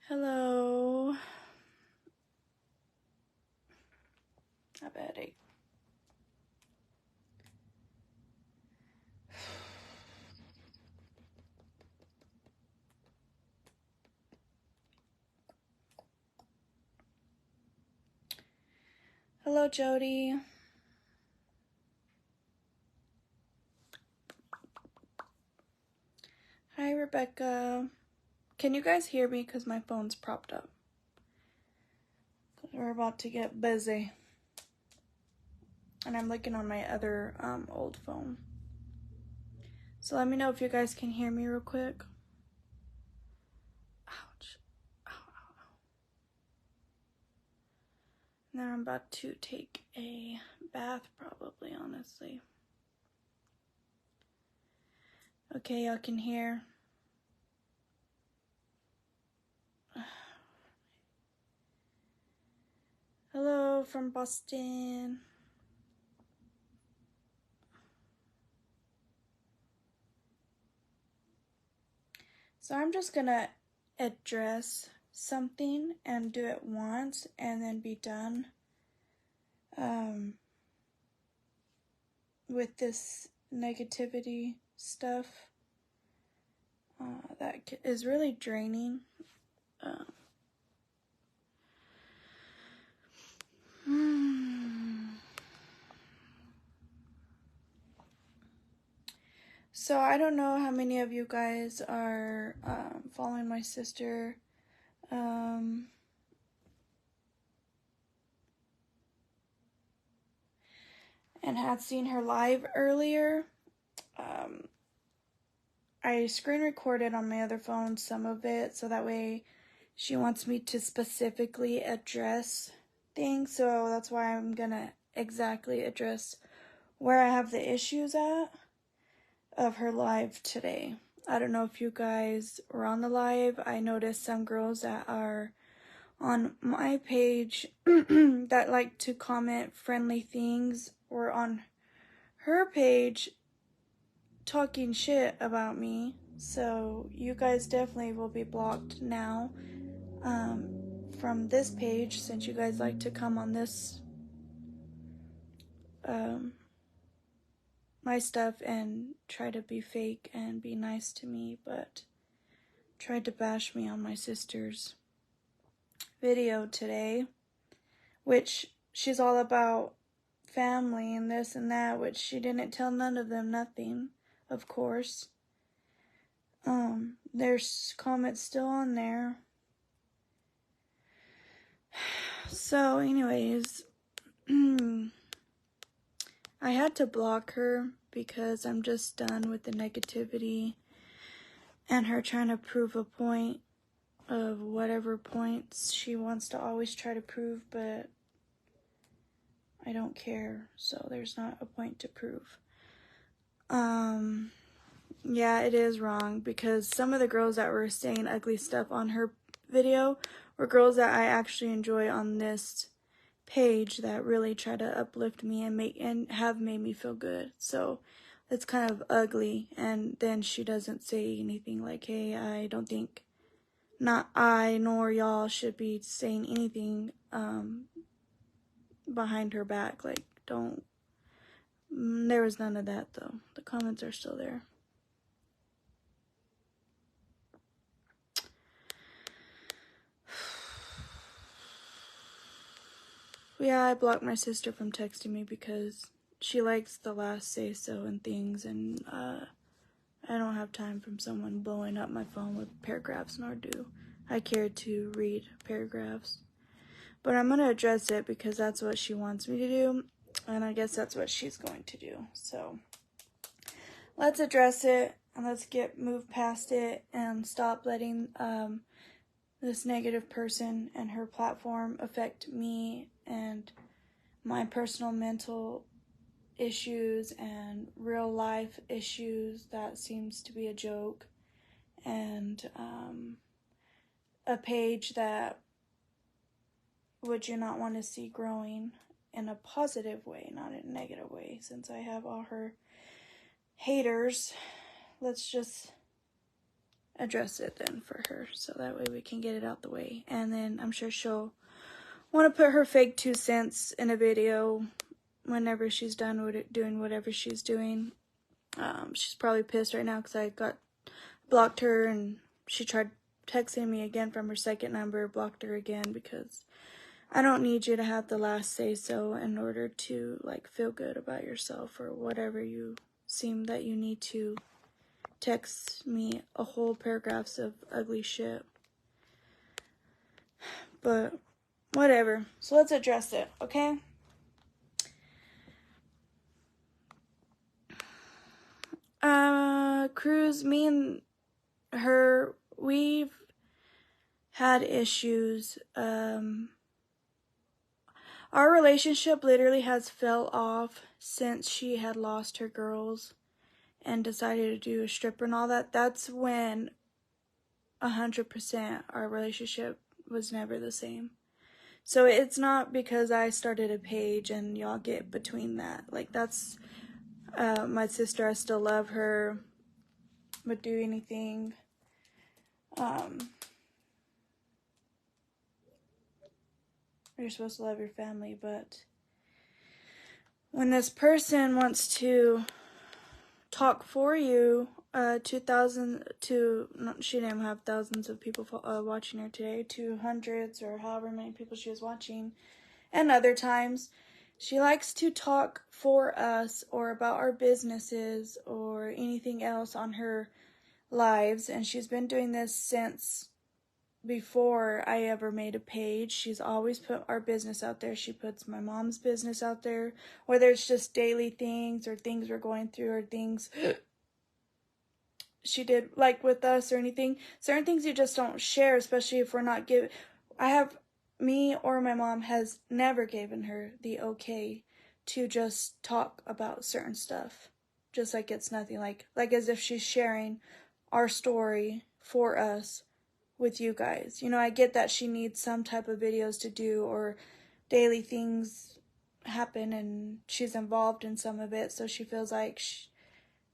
Hello. I have a headache. Hello, Jody. Hi, Rebecca. Can you guys hear me? Because my phone's propped up. We're about to get busy. And I'm looking on my other old phone. So let me know if you guys can hear me real quick. Ouch. Ow, ow, ow. Now I'm about to take a bath, probably, honestly. Okay, y'all can hear. Hello from Boston. So I'm just gonna address something and do it once and then be done with this negativity stuff that is really draining. So I don't know how many of you guys are following my sister. And had seen her live earlier. I screen recorded on my other phone some of it, so that way she wants me to specifically address things, so that's why I'm gonna exactly address where I have the issues at of her live today. I don't know if you guys were on the live. I noticed some girls that are on my page that like to comment friendly things were on her page talking shit about me. So you guys definitely will be blocked now from this page, since you guys like to come on this my stuff and try to be fake and be nice to me, but tried to bash me on my sister's video today, which she's all about family and this and that, which she didn't tell none of them nothing, of course. There's comments still on there. So anyways, I had to block her because I'm just done with the negativity and her trying to prove a point of whatever points she wants to always try to prove, but I don't care, so there's not a point to prove. Yeah, it is wrong, because some of the girls that were saying ugly stuff on her video were girls that I actually enjoy on this page that really try to uplift me and have made me feel good. So it's kind of ugly. And then she doesn't say anything like, hey, I don't think not I nor y'all should be saying anything behind her back. Like, don't. There was none of that, though. The comments are still there. Yeah, I blocked my sister from texting me because she likes the last say-so and things, and I don't have time from someone blowing up my phone with paragraphs, nor do I care to read paragraphs. But I'm going to address it because that's what she wants me to do, and I guess that's what she's going to do. So let's address it, and let's move past it and stop letting this negative person and her platform affect me and my personal mental issues and real life issues that seems to be a joke, and a page that would you not want to see growing in a positive way, not in a negative way, since I have all her haters. Let's just address it then for her, so that way we can get it out the way. And then I'm sure she'll want to put her fake 2 cents in a video whenever she's done with it, doing whatever she's doing. She's probably pissed right now because I blocked her, and she tried texting me again from her second number, blocked her again, because I don't need you to have the last say so in order to like feel good about yourself or whatever you seem that you need to text me a whole paragraphs of ugly shit. But whatever. So let's address it, okay? Cruz, me and her, we've had issues. Our relationship literally has fell off since she had lost her girls and decided to do a stripper and all that. That's when 100% our relationship was never the same. So it's not because I started a page and y'all get between that. Like, that's my sister. I still love her, would do anything. You're supposed to love your family, but when this person wants to talk for you, she didn't have thousands of people watching her today, to hundreds or however many people she was watching, and other times she likes to talk for us or about our businesses or anything else on her lives, and she's been doing this since before I ever made a page. She's always put our business out there. She puts my mom's business out there, whether it's just daily things or things we're going through or things she did like with us or anything. Certain things you just don't share, especially if we're not me or my mom has never given her the okay to just talk about certain stuff. Just like it's nothing, like as if she's sharing our story for us with you guys. You know, I get that she needs some type of videos to do or daily things happen and she's involved in some of it, so she feels like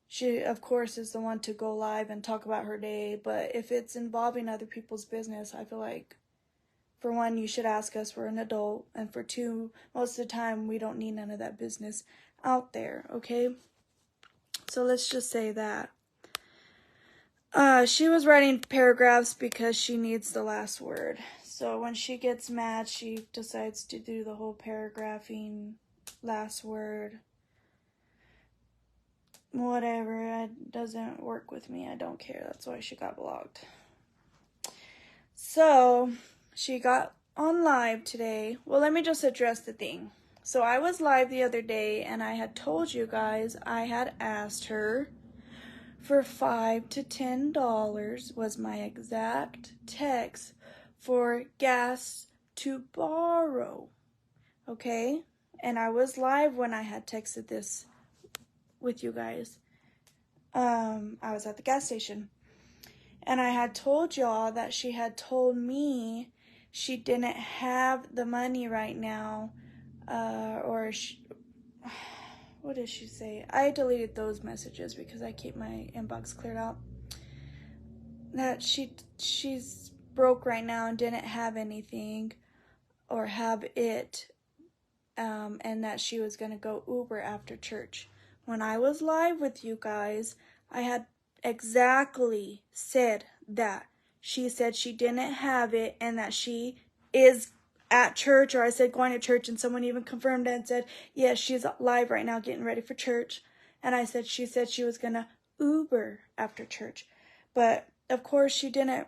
she of course is the one to go live and talk about her day. But if it's involving other people's business, I feel like, for one, you should ask us, we're an adult, and for two, most of the time we don't need none of that business out there, okay? So let's just say that she was writing paragraphs because she needs the last word. So when she gets mad, she decides to do the whole paragraphing last word. Whatever, it doesn't work with me. I don't care. That's why she got blocked. So she got on live today. Well, let me just address the thing. So I was live the other day and I had told you guys I had asked her for $5 to $10 was my exact text for gas to borrow. Okay? And I was live when I had texted this with you guys. I was at the gas station. And I had told y'all that she had told me she didn't have the money right now. What did she say? I deleted those messages because I keep my inbox cleared out. That she's broke right now and didn't have anything or have it, and that she was going to go Uber after church. When I was live with you guys, I had exactly said that. She said she didn't have it and that she is at church, or I said going to church, and someone even confirmed it and said, yes, she's live right now getting ready for church. And I said, she said she was going to Uber after church. But of course she didn't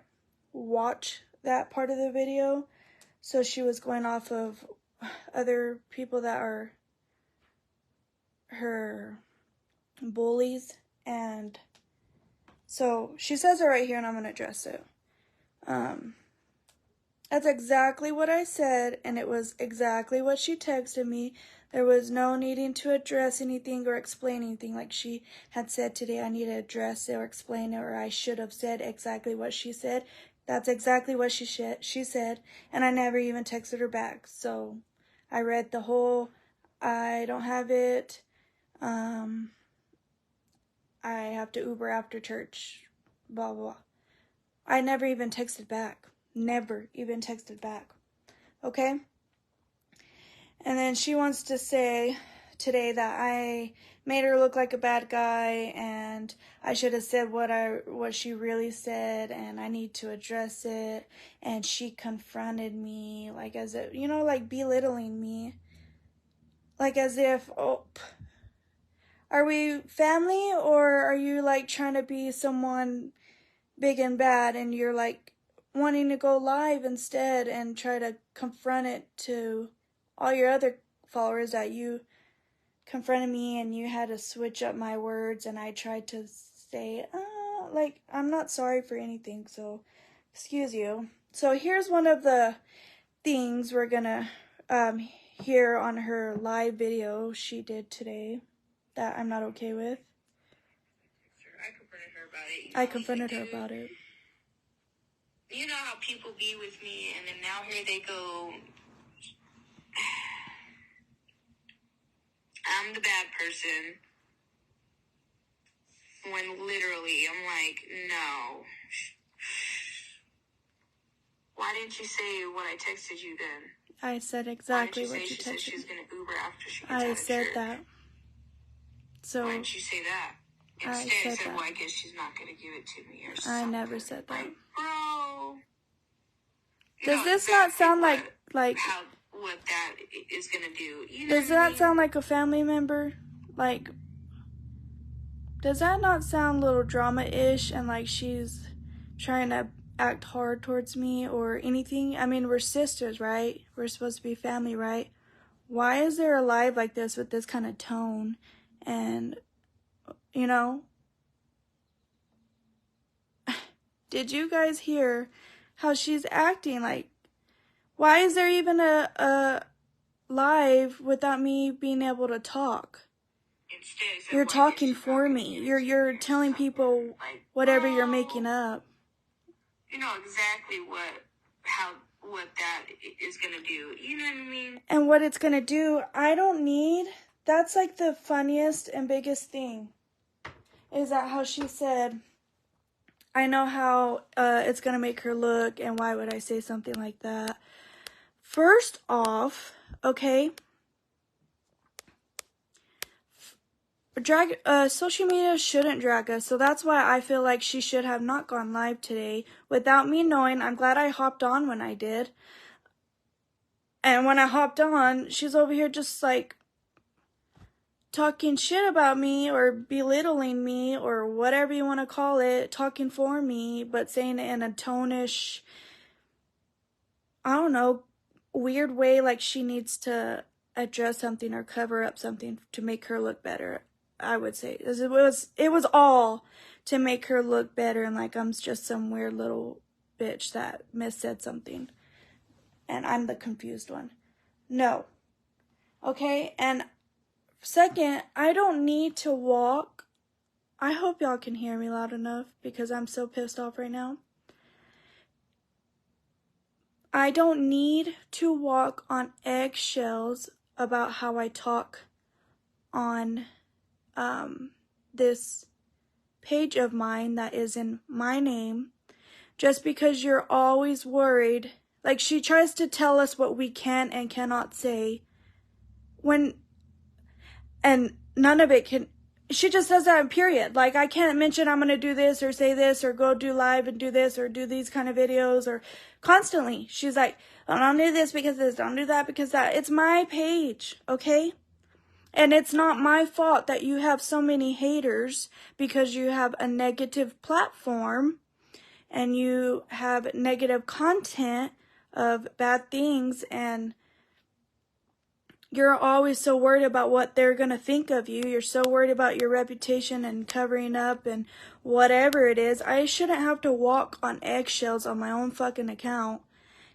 watch that part of the video. So she was going off of other people that are her bullies. And so she says it right here, and I'm going to address it. That's exactly what I said, and it was exactly what she texted me. There was no needing to address anything or explain anything like she had said today. I need to address it or explain it, or I should have said exactly what she said. That's exactly what she said, and I never even texted her back. So I read the whole, I don't have it, I have to Uber after church, blah, blah, blah. I never even texted back. Never even texted back. Okay? And then she wants to say today that I made her look like a bad guy and I should have said what she really said and I need to address it. And she confronted me like as if, like belittling me. Like as if, oh, are we family or are you like trying to be someone big and bad and you're like wanting to go live instead and try to confront it to all your other followers that you confronted me and you had to switch up my words and I tried to say, like, I'm not sorry for anything, so excuse you. So here's one of the things we're gonna hear on her live video she did today that I'm not okay with. I confronted her about it. You know how people be with me, and then now here they go. I'm the bad person. When literally, I'm like, no. Why didn't you say what I texted you then? I said exactly what you texted. She said she's going to Uber after she gets I out of said church. that. So why didn't you say that? Instead, I said, well, I guess she's not going to give it to me or something. I never said that. Like, bro. Does this not sound like what that is going to do? You know does that sound like a family member? Like, does that not sound a little drama-ish and like she's trying to act hard towards me or anything? I mean, we're sisters, right? We're supposed to be family, right? Why is there a live like this with this kind of tone? And, did you guys hear how she's acting? Like, why is there even a live without me being able to talk? You're talking for me. You're telling people whatever you're making up. You know exactly what that is going to do. You know what I mean? And what it's going to do, I don't need. That's like the funniest and biggest thing. Is that how she said, I know how it's going to make her look and why would I say something like that? First off, okay, social media shouldn't drag us, so that's why I feel like she should have not gone live today without me knowing. I'm glad I hopped on when I did. And when I hopped on, she's over here just like talking shit about me or belittling me or whatever you want to call it, talking for me, but saying it in a tonish, I don't know, weird way, like she needs to address something or cover up something to make her look better. I would say it was all to make her look better and like I'm just some weird little bitch that missaid something and I'm the confused one. No. Okay, and second, I don't need to walk. I hope y'all can hear me loud enough because I'm so pissed off right now. I don't need to walk on eggshells about how I talk on this page of mine that is in my name just because you're always worried. Like she tries to tell us what we can and cannot say and none of it can. She just says that in period. Like I can't mention I'm going to do this or say this or go do live and do this or do these kind of videos or constantly. She's like, don't do this because this, don't do that because that. It's my page, okay? And it's not my fault that you have so many haters because you have a negative platform and you have negative content of bad things and you're always so worried about what they're going to think of you. You're so worried about your reputation and covering up and whatever it is. I shouldn't have to walk on eggshells on my own fucking account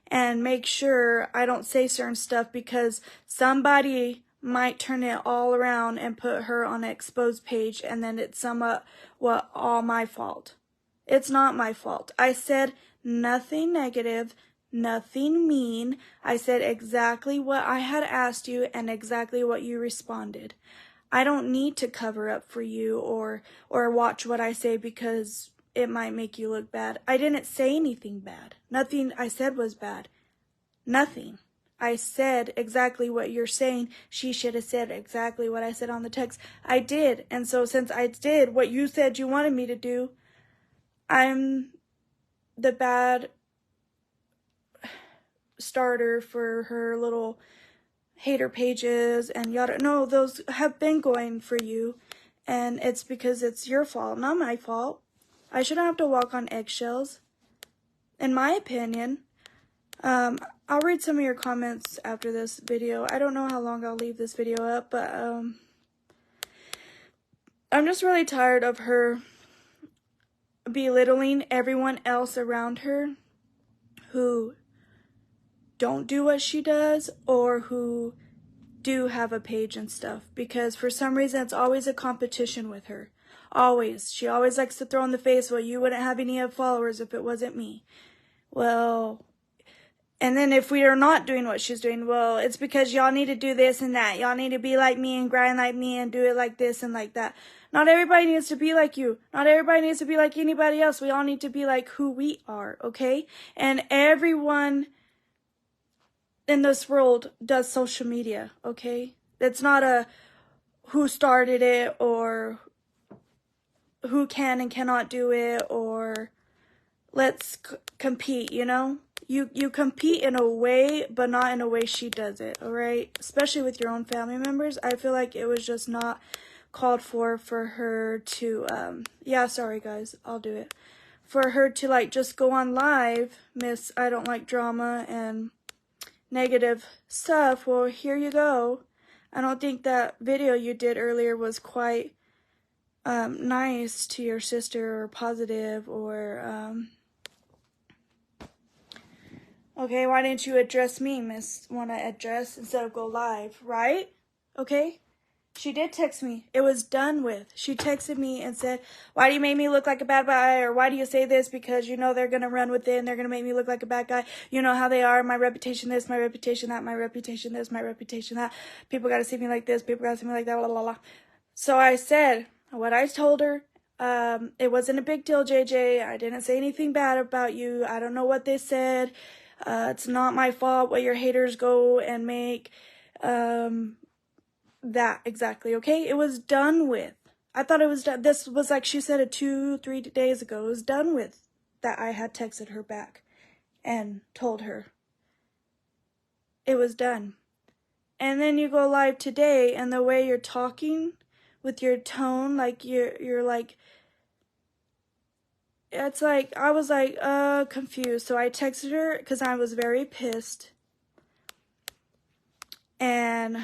and make sure I don't say certain stuff because somebody might turn it all around and put her on an exposed page and then it's all my fault. It's not my fault. I said nothing negative, nothing mean. I said exactly what I had asked you and exactly what you responded. I don't need to cover up for you or watch what I say because it might make you look bad. I didn't say anything bad. Nothing I said was bad. Nothing. I said exactly what you're saying. She should have said exactly what I said on the text. I did. And so since I did what you said you wanted me to do, I'm the bad starter for her little hater pages and yada. No, those have been going for you. And it's because it's your fault, not my fault. I shouldn't have to walk on eggshells, in my opinion. I'll read some of your comments after this video. I don't know how long I'll leave this video up, but I'm just really tired of her belittling everyone else around her who don't do what she does or who do have a page and stuff, because for some reason it's always a competition with her. Always. She always likes to throw in the face, well, you wouldn't have any followers if it wasn't me. Well, and then if we are not doing what she's doing, well, it's because y'all need to do this and that. Y'all need to be like me and grind like me and do it like this and like that. Not everybody needs to be like you. Not everybody needs to be like anybody else. We all need to be like who we are, okay? And everyone in this world does social media, okay? It's not a who started it or who can and cannot do it or let's compete, you know? You compete in a way, but not in a way she does it, all right? Especially with your own family members. I feel like it was just not called for her to, yeah, sorry guys, I'll do it. For her to like just go on live, Miss I don't like drama and negative stuff. Well, here you go. I don't think that video you did earlier was quite nice to your sister or positive or okay, why didn't you address me, Miss Wanna Address, instead of go live, right? Okay? She did text me. It was done with. She texted me and said, why do you make me look like a bad guy? Or why do you say this? Because you know they're going to run with it and they're going to make me look like a bad guy. You know how they are. My reputation this, my reputation that, my reputation this, my reputation that. People got to see me like this. People got to see me like that, blah, blah, blah. So I said what I told her. It wasn't a big deal, JJ. I didn't say anything bad about you. I don't know what they said. It's not my fault what your haters go and make. That exactly, okay? It was done with. I thought it was done. This was like she said it 2-3 days ago. It was done with that I had texted her back and told her. It was done. And then you go live today and the way you're talking with your tone, like you're like, it's like, I was like, confused. So I texted her because I was very pissed. And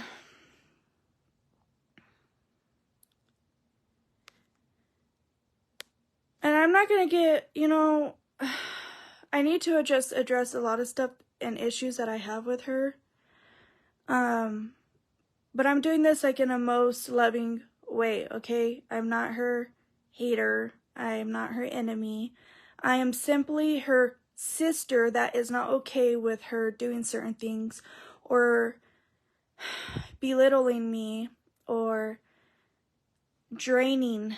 I'm not going to get, you know, I need to address a lot of stuff and issues that I have with her. But I'm doing this like in a most loving way, okay? I'm not her hater. I am not her enemy. I am simply her sister that is not okay with her doing certain things or belittling me or draining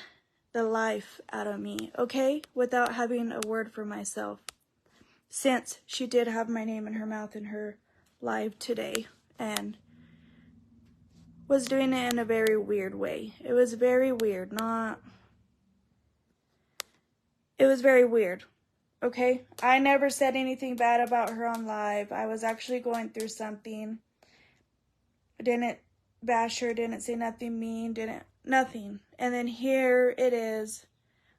the life out of me, okay? Without having a word for myself. Since she did have my name in her mouth in her live today and was doing it in a very weird way. It was very weird, it was very weird, okay? I never said anything bad about her on live. I was actually going through something. I didn't bash her, didn't say nothing mean, nothing. And then here it is,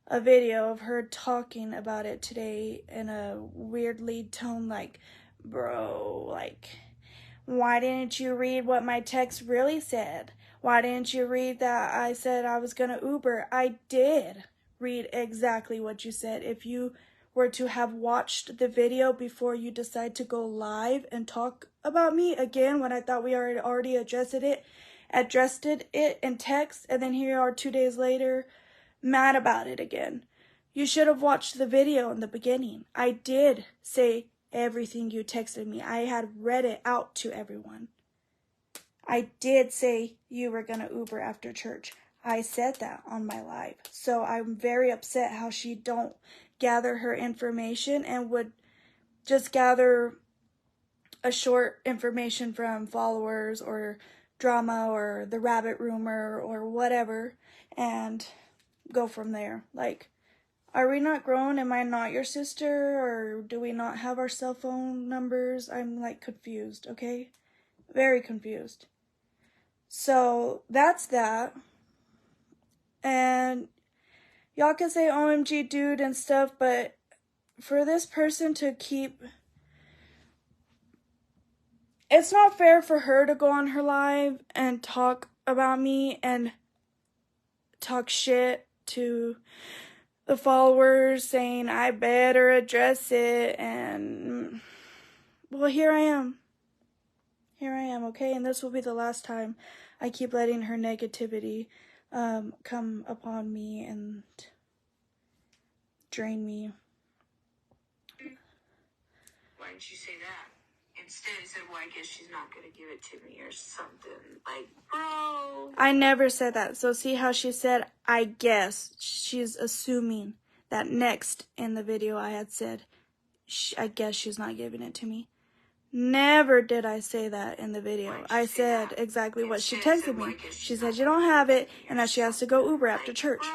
a video of her talking about it today in a weird lead tone like, bro, like, why didn't you read what my text really said? Why didn't you read that I said I was going to Uber? I did read exactly what you said. If you were to have watched the video before you decide to go live and talk about me again when I thought we already addressed it in text, and then here you are 2 days later mad about it again. You should have watched the video in the beginning. I did say everything you texted me. I had read it out to everyone. I did say you were going to Uber after church. I said that on my live. So I'm very upset how she don't gather her information and would just gather a short information from followers or drama or the rabbit rumor or whatever and go from there. Like, are we not grown? Am I not your sister? Or do we not have our cell phone numbers? I'm like confused, okay? Very confused. So that's that. And y'all can say OMG dude and stuff, but for this person to keep... It's not fair for her to go on her live and talk about me and talk shit to the followers saying I better address it, and well, here I am, okay, and this will be the last time I keep letting her negativity come upon me and drain me. Why didn't you say that? Instead, he said, well, I guess she's not going to give it to me or something. Like, bro. I never said that. So see how she said, I guess. She's assuming that next in the video I had said, I guess she's not giving it to me. Never did I say that in the video. I said exactly what she texted me. She said you don't have it and that she has to go Uber after church.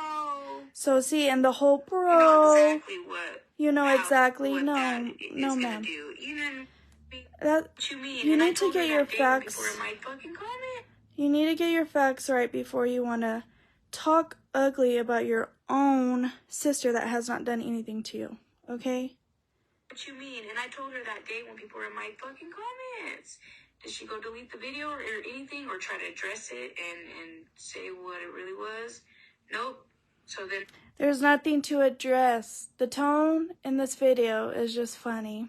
So see, and the whole bro, you know exactly, no, ma'am. That you need to get your facts. You need to get your facts right before you want to talk ugly about your own sister that has not done anything to you. Okay? What you mean? And I told her that day when people were in my fucking comments. Did she go delete the video or anything or try to address it and say what it really was? Nope. So then there's nothing to address. The tone in this video is just funny.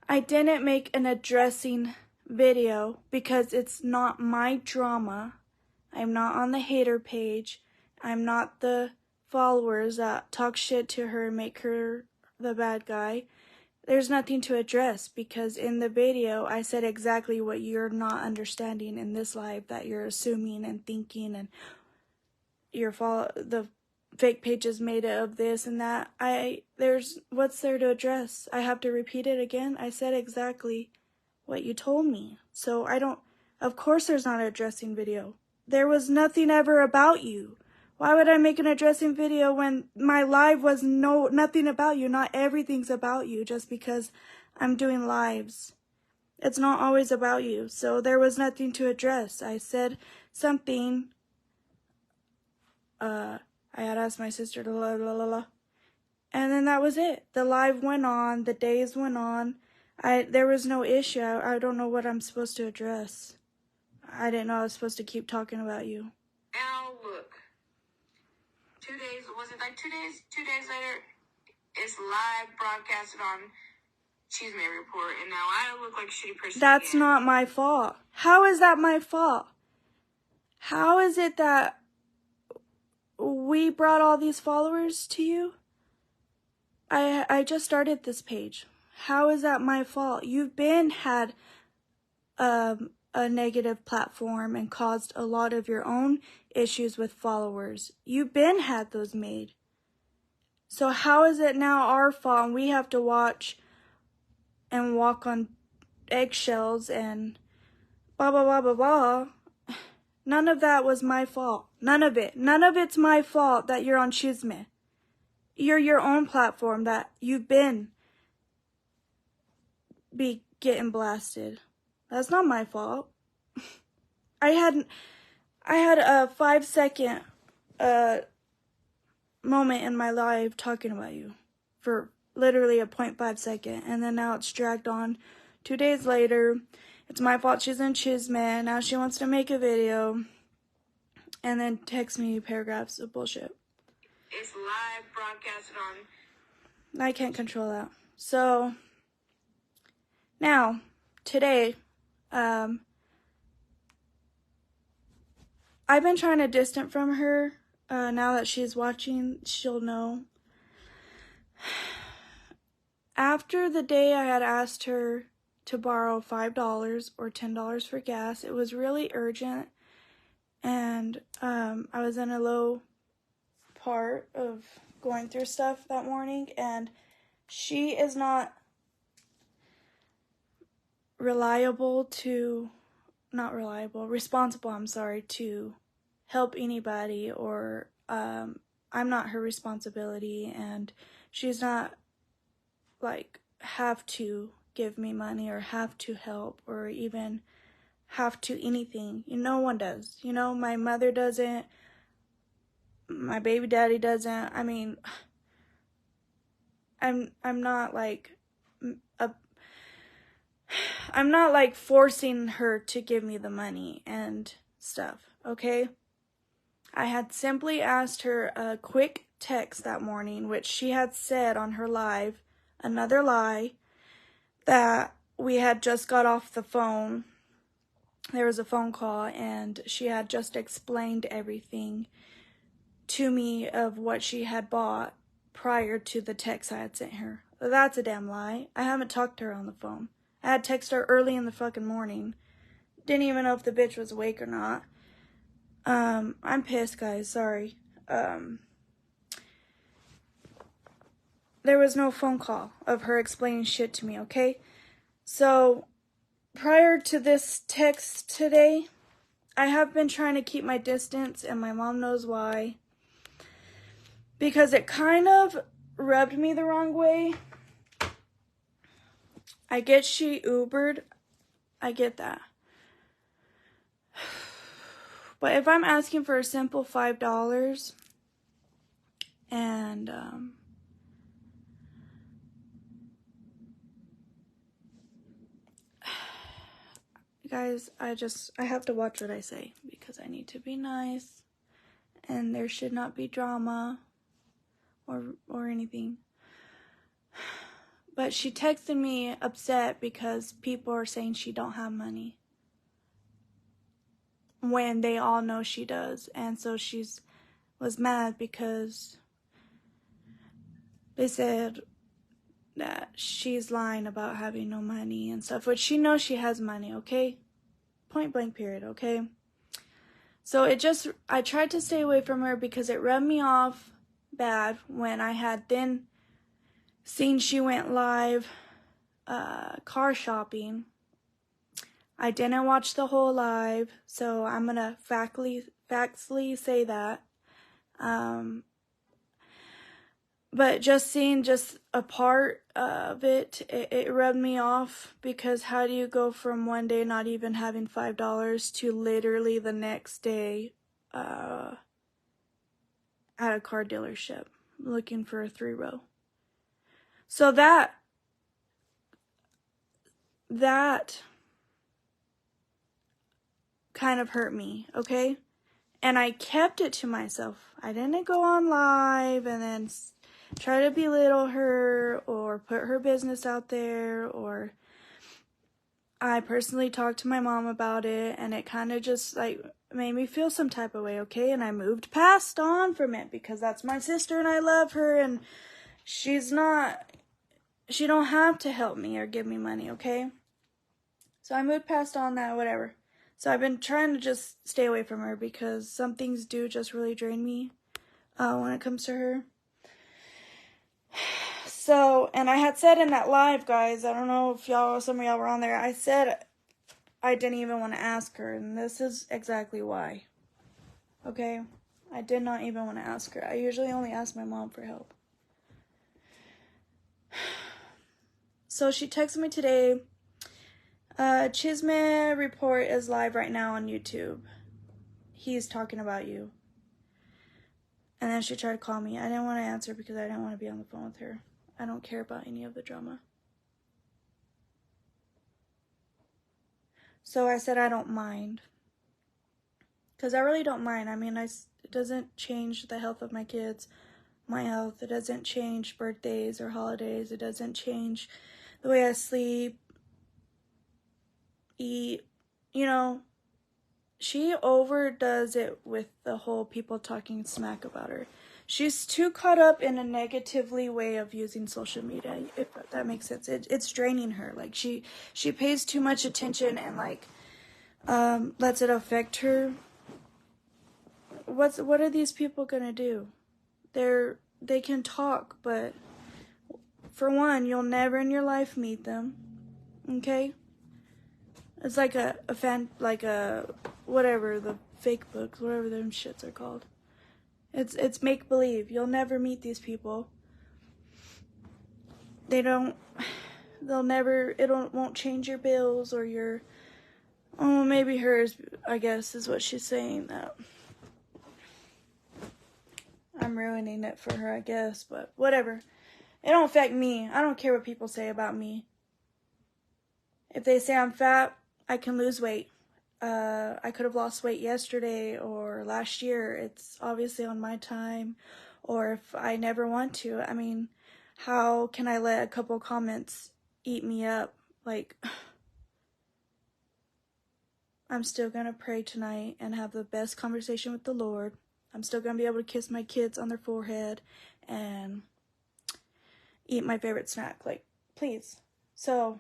I didn't make an addressing video because it's not my drama. I'm not on the hater page. I'm not the followers that talk shit to her and make her the bad guy. There's nothing to address because in the video I said exactly what you're not understanding in this live, that you're assuming and thinking and the fake pages made it of this and that. What's there to address? I have to repeat it again? I said exactly what you told me. So of course there's not an addressing video. There was nothing ever about you. Why would I make an addressing video when my live was nothing about you? Not everything's about you just because I'm doing lives. It's not always about you. So there was nothing to address. I said something. I had asked my sister to and then that was it. The live went on. The days went on. There was no issue. I don't know what I'm supposed to address. I didn't know I was supposed to keep talking about you. Now look. 2 days, was it like 2 days? 2 days later, it's live broadcasted on Cheeseman Report, and now I look like a shitty person. That's again. Not my fault. How is that my fault? How is it that we brought all these followers to you? I just started this page. How is that my fault? You've had a negative platform and caused a lot of your own issues with followers. You've had those made. So how is it now our fault and we have to watch and walk on eggshells and blah, blah, blah, blah, blah? None of that was my fault. None of it. None of it's my fault that you're on Chisme. You're your own platform that you've be getting blasted. That's not my fault. I had a 5-second moment in my live talking about you for literally a 0.5 second, and then now it's dragged on. 2 days later, it's my fault she's in Chisme. Now she wants to make a video and then text me paragraphs of bullshit. It's live broadcasted on. I can't control that. So now today, I've been trying to distance from her. Now that she's watching, she'll know. After the day I had asked her to borrow $5 or $10 for gas, it was really urgent. And I was in a low part of going through stuff that morning, and she is not responsible, to help anybody, or I'm not her responsibility, and she's not like have to give me money or have to help or even have to anything. No one does. My mother doesn't, my baby daddy doesn't. I mean, I'm not like I'm not like forcing her to give me the money and stuff, okay? I had simply asked her a quick text that morning, which she had said on her live, another lie, that we had just got off the phone. There was a phone call, and she had just explained everything to me of what she had bought prior to the text I had sent her. That's a damn lie. I haven't talked to her on the phone. I had texted her early in the fucking morning. Didn't even know if the bitch was awake or not. I'm pissed, guys. Sorry. There was no phone call of her explaining shit to me, okay? So, prior to this text today, I have been trying to keep my distance, and my mom knows why. Because it kind of rubbed me the wrong way. I get she Ubered. I get that. But if I'm asking for a simple $5 and guys, I have to watch what I say because I need to be nice and there should not be drama or anything. But she texted me upset because people are saying she don't have money when they all know she does. And so was mad because they said that she's lying about having no money and stuff, which she knows she has money, okay? Point blank period, okay? So I tried to stay away from her because it rubbed me off bad when I had then seen she went live car shopping. I didn't watch the whole live, so I'm gonna factually say that. But just seeing just a part of it rubbed me off, because how do you go from one day not even having $5 to literally the next day at a car dealership looking for a 3-row? So that kind of hurt me, okay? And I kept it to myself. I didn't go on live and then try to belittle her or put her business out there, or I personally talked to my mom about it, and it kind of just like made me feel some type of way, okay? And I moved past on from it because that's my sister and I love her, and she don't have to help me or give me money, okay? So I moved past on that, whatever. So I've been trying to just stay away from her because some things do just really drain me when it comes to her. So, and I had said in that live, guys, I don't know if some of y'all were on there, I said I didn't even want to ask her, and this is exactly why. Okay? I did not even want to ask her. I usually only ask my mom for help. So she texted me today. Chisme report is live right now on YouTube. He's talking about you. And then she tried to call me. I didn't want to answer because I didn't want to be on the phone with her. I don't care about any of the drama. So I said I don't mind. Because I really don't mind. I mean, it doesn't change the health of my kids, my health. It doesn't change birthdays or holidays. It doesn't change the way I sleep, eat. She overdoes it with the whole people talking smack about her. She's too caught up in a negatively way of using social media, if that makes sense. It's draining her. Like, she pays too much attention and, like, lets it affect her what are these people gonna do? They can talk, but for one, you'll never in your life meet them. Okay? It's like a whatever, the fake books, whatever them shits are called. It's make believe. You'll never meet these people. They'll never, won't change your bills or your, oh, maybe hers, I guess, is what she's saying, that I'm ruining it for her, I guess, but whatever. It don't affect me. I don't care what people say about me. If they say I'm fat, I can lose weight. I could have lost weight yesterday or last year. It's obviously on my time. Or if I never want to. I mean, how can I let a couple comments eat me up? Like, I'm still going to pray tonight and have the best conversation with the Lord. I'm still going to be able to kiss my kids on their forehead and eat my favorite snack. Like, please. So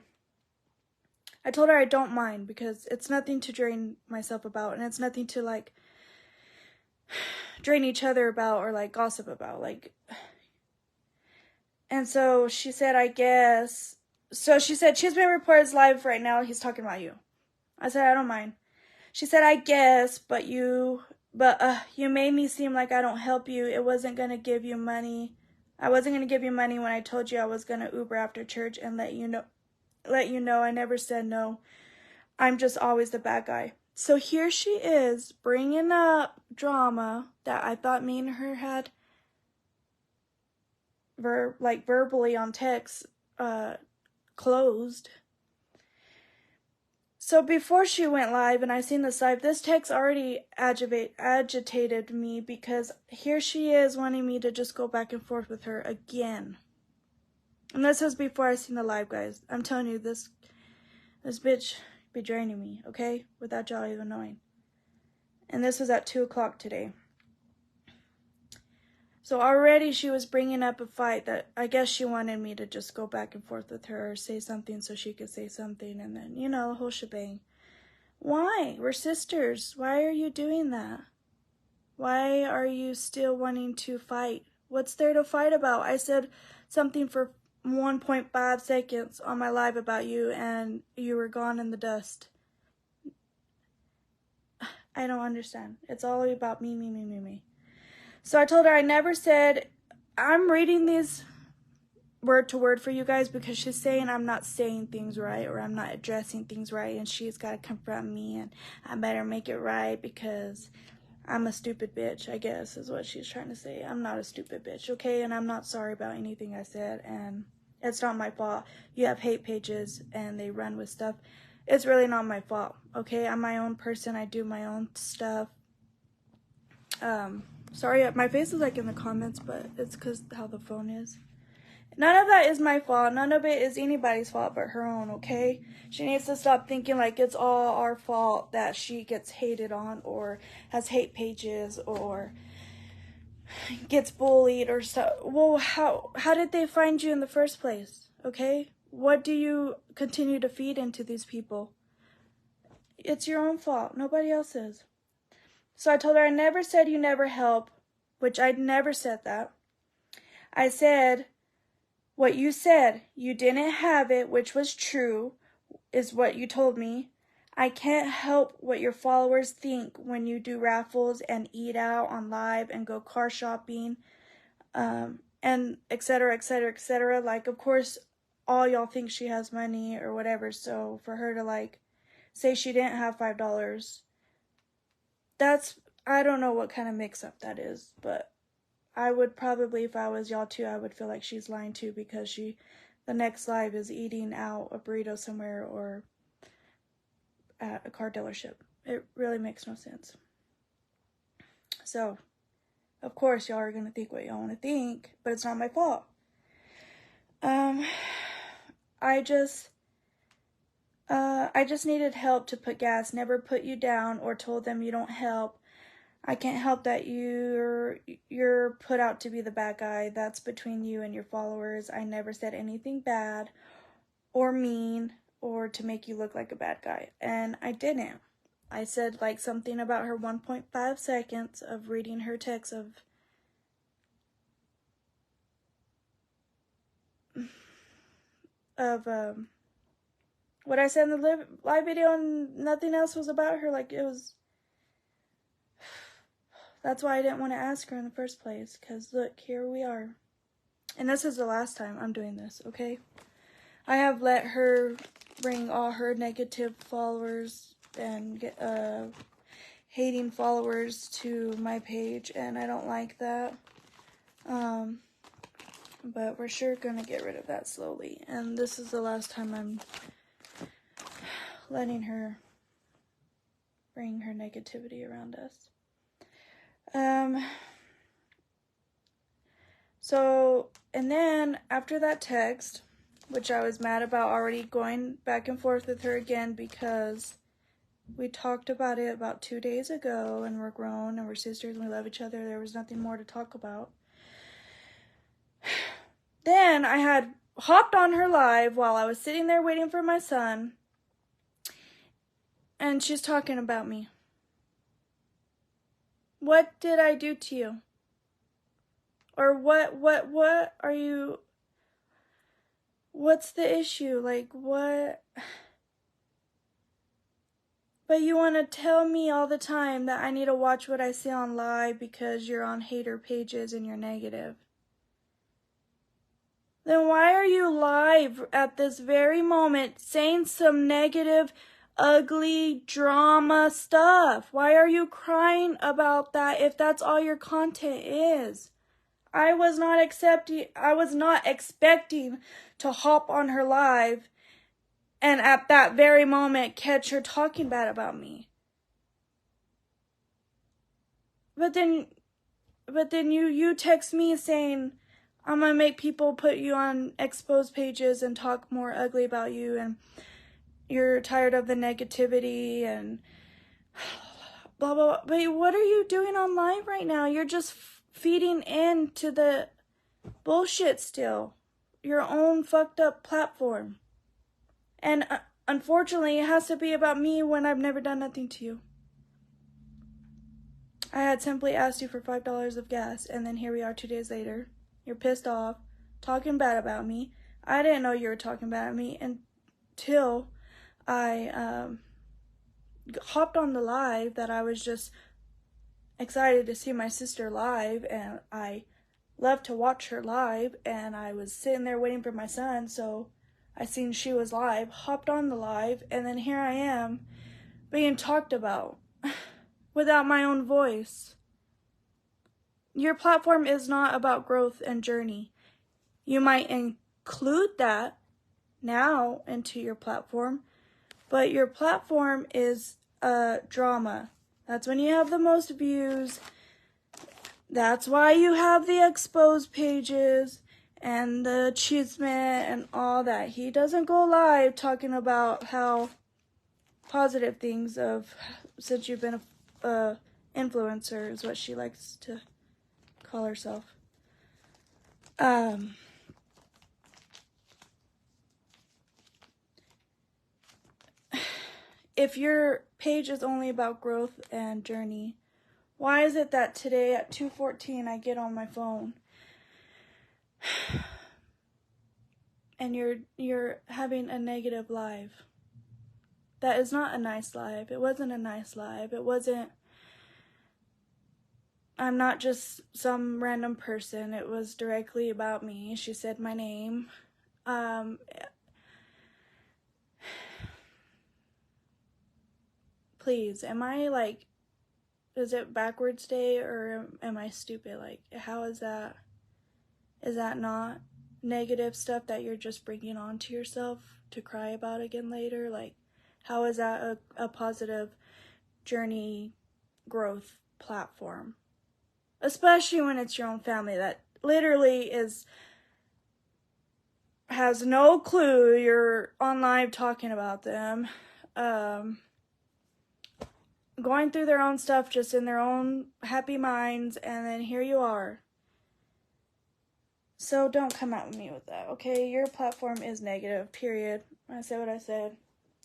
I told her I don't mind because it's nothing to drain myself about, and it's nothing to, like, drain each other about or, like, gossip about. Like, and so she said, I guess. So she said, Chisholm reports live right now. He's talking about you. I said, I don't mind. She said, I guess, but you made me seem like I don't help you. It wasn't going to give you money. I wasn't going to give you money when I told you I was going to Uber after church and let you know I never said no. I'm just always the bad guy. So here she is bringing up drama that I thought me and her had verbally on text closed. So before she went live and I seen this live, this text already agitated me because here she is wanting me to just go back and forth with her again. And this was before I seen the live, guys. I'm telling you, this bitch be draining me, okay? Without y'all even knowing. And this was at 2 o'clock today. So already she was bringing up a fight that I guess she wanted me to just go back and forth with her or say something so she could say something. And then, you know, the whole shebang. Why? We're sisters. Why are you doing that? Why are you still wanting to fight? What's there to fight about? I said something for 1.5 seconds on my live about you and you were gone in the dust. I don't understand. It's all about me. So I told her I never said, I'm reading these word to word for you guys because she's saying I'm not saying things right or I'm not addressing things right and she's got to confront me and I better make it right because I'm a stupid bitch, I guess is what she's trying to say. I'm not a stupid bitch, okay? And I'm not sorry about anything I said and it's not my fault. You have hate pages and they run with stuff. It's really not my fault, okay? I'm my own person. I do my own stuff. Sorry, my face is like in the comments, but it's because how the phone is. None of that is my fault. None of it is anybody's fault but her own, okay? She needs to stop thinking like it's all our fault that she gets hated on or has hate pages or gets bullied or stuff. Well, how did they find you in the first place, okay? What do you continue to feed into these people? It's your own fault. Nobody else's. So I told her I never said you never help, which I'd never said that. I said what you said. You didn't have it, which was true, is what you told me. I can't help what your followers think when you do raffles and eat out on live and go car shopping, and etc., etc., etc. Like, of course, all y'all think she has money or whatever. So for her to like say she didn't have $5, I don't know what kind of mix-up that is, but I would probably, if I was y'all too, I would feel like she's lying too because the next live is eating out a burrito somewhere or at a car dealership. It really makes no sense. So, of course, y'all are going to think what y'all want to think, but it's not my fault. I just needed help to put gas, never put you down or told them you don't help. I can't help that you're put out to be the bad guy. That's between you and your followers. I never said anything bad or mean or to make you look like a bad guy. And I didn't. I said like something about her 1.5 seconds of reading her text of what I said in the live video, and nothing else was about her. Like, it was, that's why I didn't want to ask her in the first place, because look, here we are. And this is the last time I'm doing this, okay? I have let her bring all her negative followers and hating followers to my page, and I don't like that. But we're sure gonna get rid of that slowly. And this is the last time I'm letting her bring her negativity around us. So, and then after that text, which I was mad about already going back and forth with her again because we talked about it about 2 days ago, and we're grown and we're sisters and we love each other. There was nothing more to talk about. Then I had hopped on her live while I was sitting there waiting for my son, and she's talking about me. What did I do to you? Or what are you, what's the issue? Like, what? But you want to tell me all the time that I need to watch what I say on live because you're on hater pages and you're negative. Then why are you live at this very moment saying some negative, ugly drama stuff? Why are you crying about that if that's all your content is? I was not expecting to hop on her live and at that very moment catch her talking bad about me. But then you text me saying, I'm gonna make people put you on exposed pages and talk more ugly about you, and you're tired of the negativity and blah, blah, blah. But what are you doing online right now? You're just feeding into the bullshit still. Your own fucked up platform. And unfortunately, it has to be about me when I've never done nothing to you. I had simply asked you for $5 of gas, and then here we are 2 days later. You're pissed off, talking bad about me. I didn't know you were talking bad at me until I hopped on the live that I was just excited to see my sister live, and I love to watch her live, and I was sitting there waiting for my son, so I seen she was live, hopped on the live, and then here I am being talked about without my own voice. Your platform is not about growth and journey. You might include that now into your platform, but your platform is drama. That's when you have the most views. That's why you have the exposed pages and the chisme and all that. He doesn't go live talking about how positive things of, since you've been a influencer is what she likes to call herself. If your page is only about growth and journey, why is it that today at 2:14 I get on my phone and you're having a negative live? That is not a nice live. It wasn't a nice live. It wasn't, I'm not just some random person. It was directly about me. She said my name. Please, am I like, is it backwards day or am I stupid? Like, how is that? Is that not negative stuff that you're just bringing on to yourself to cry about again later? Like, how is that a positive journey growth platform? Especially when it's your own family that literally has no clue you're on live talking about them, going through their own stuff just in their own happy minds, and then here you are. So don't come at me with that, okay? Your platform is negative, period. I said what I said.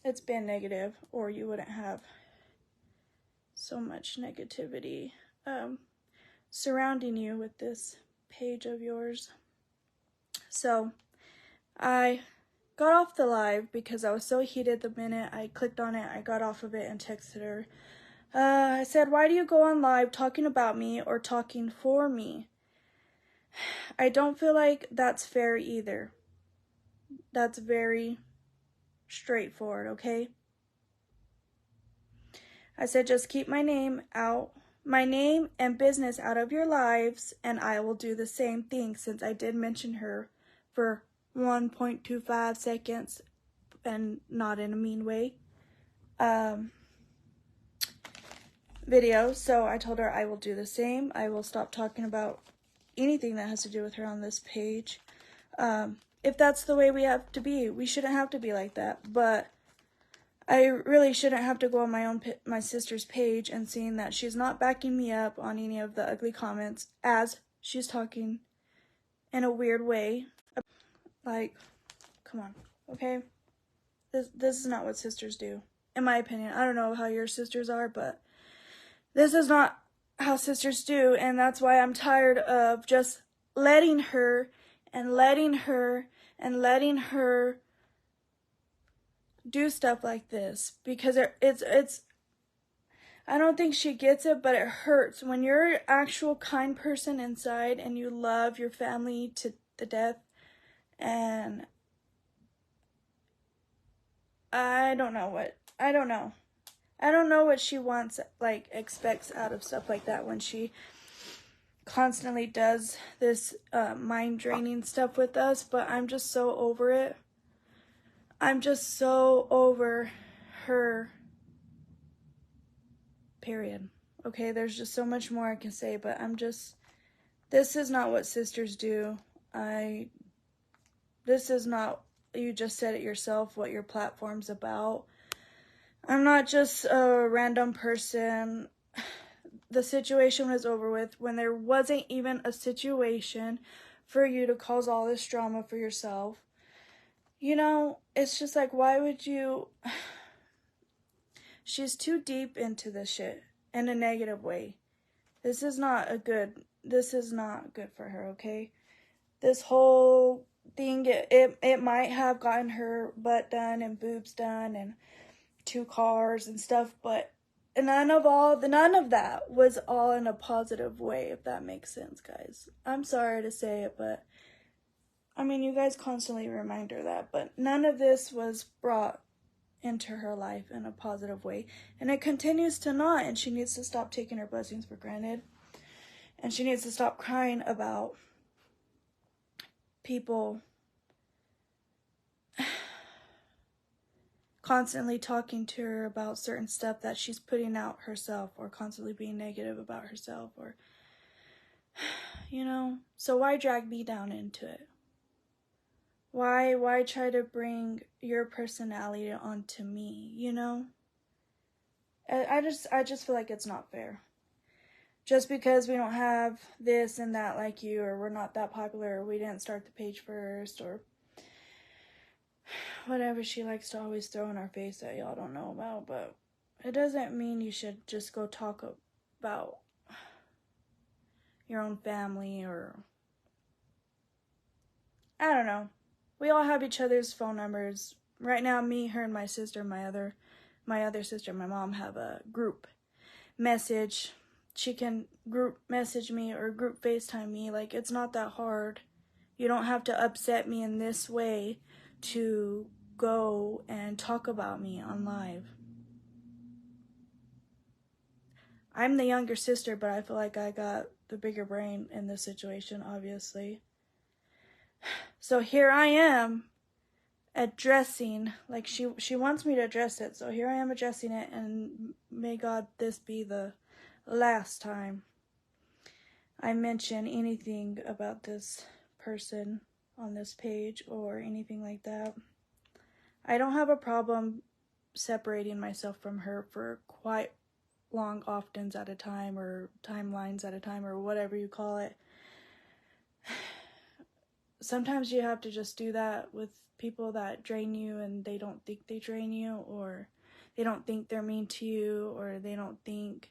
It's been negative, or you wouldn't have so much negativity surrounding you with this page of yours. So I got off the live because I was so heated the minute I clicked on it. I got off of it and texted her. I said, why do you go on live talking about me or talking for me? I don't feel like that's fair either. That's very straightforward, okay? I said, just keep my name and business out of your lives, and I will do the same thing, since I did mention her for 1.25 seconds and not in a mean way. Video. So I told her I will do the same. I will stop talking about anything that has to do with her on this page. If that's the way we have to be, we shouldn't have to be like that. But I really shouldn't have to go on my sister's page and seeing that she's not backing me up on any of the ugly comments as she's talking in a weird way. Like, come on, okay? This is not what sisters do, in my opinion. I don't know how your sisters are, but this is not how sisters do, and that's why I'm tired of just letting her do stuff like this, because it's I don't think she gets it, but it hurts when you're an actual kind person inside and you love your family to the death, and I don't know what she wants, like, expects out of stuff like that when she constantly does this mind draining stuff with us. But I'm just so over it. I'm just so over her, period. Okay, there's just so much more I can say, but this is not what sisters do. This is not, you just said it yourself, what your platform's about. I'm not just a random person. The situation was over with when there wasn't even a situation for you to cause all this drama for yourself. You know, it's just like, why would you? She's too deep into this shit in a negative way. This is not good for her, okay? This whole thing, it might have gotten her butt done and boobs done and 2 cars and stuff, but none of that was all in a positive way, if that makes sense, guys. I'm sorry to say it, but I mean, you guys constantly remind her that, but none of this was brought into her life in a positive way, and it continues to not, and she needs to stop taking her blessings for granted, and she needs to stop crying about people constantly talking to her about certain stuff that she's putting out herself, or constantly being negative about herself, or, you know, so why drag me down into it? Why try to bring your personality onto me, you know? I just feel like it's not fair. Just because we don't have this and that like you, or we're not that popular, or we didn't start the page first, or whatever she likes to always throw in our face that y'all don't know about, but it doesn't mean you should just go talk about your own family, or I don't know. We all have each other's phone numbers. Right now, me, her, and my sister, my other sister, my mom, have a group message. She can group message me or group FaceTime me. Like, it's not that hard. You don't have to upset me in this way to go and talk about me on live. I'm the younger sister, but I feel like I got the bigger brain in this situation, obviously. So here I am addressing, like she wants me to address it, so here I am addressing it, and may God this be the last time I mention anything about this person on this page or anything like that. I don't have a problem separating myself from her for quite long oftens at a time, or timelines at a time, or whatever you call it. Sometimes you have to just do that with people that drain you and they don't think they drain you, or they don't think they're mean to you, or they don't think...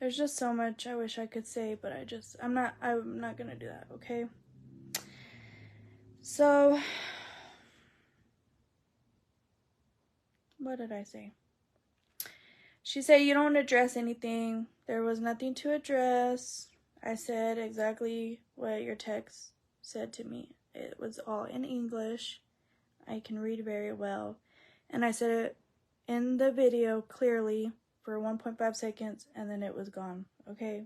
There's just so much I wish I could say, but I'm not gonna do that, okay? So, what did I say? She said, you don't address anything. There was nothing to address. I said exactly what your text said to me. It was all in English. I can read very well. And I said it in the video clearly for 1.5 seconds, and then it was gone, okay?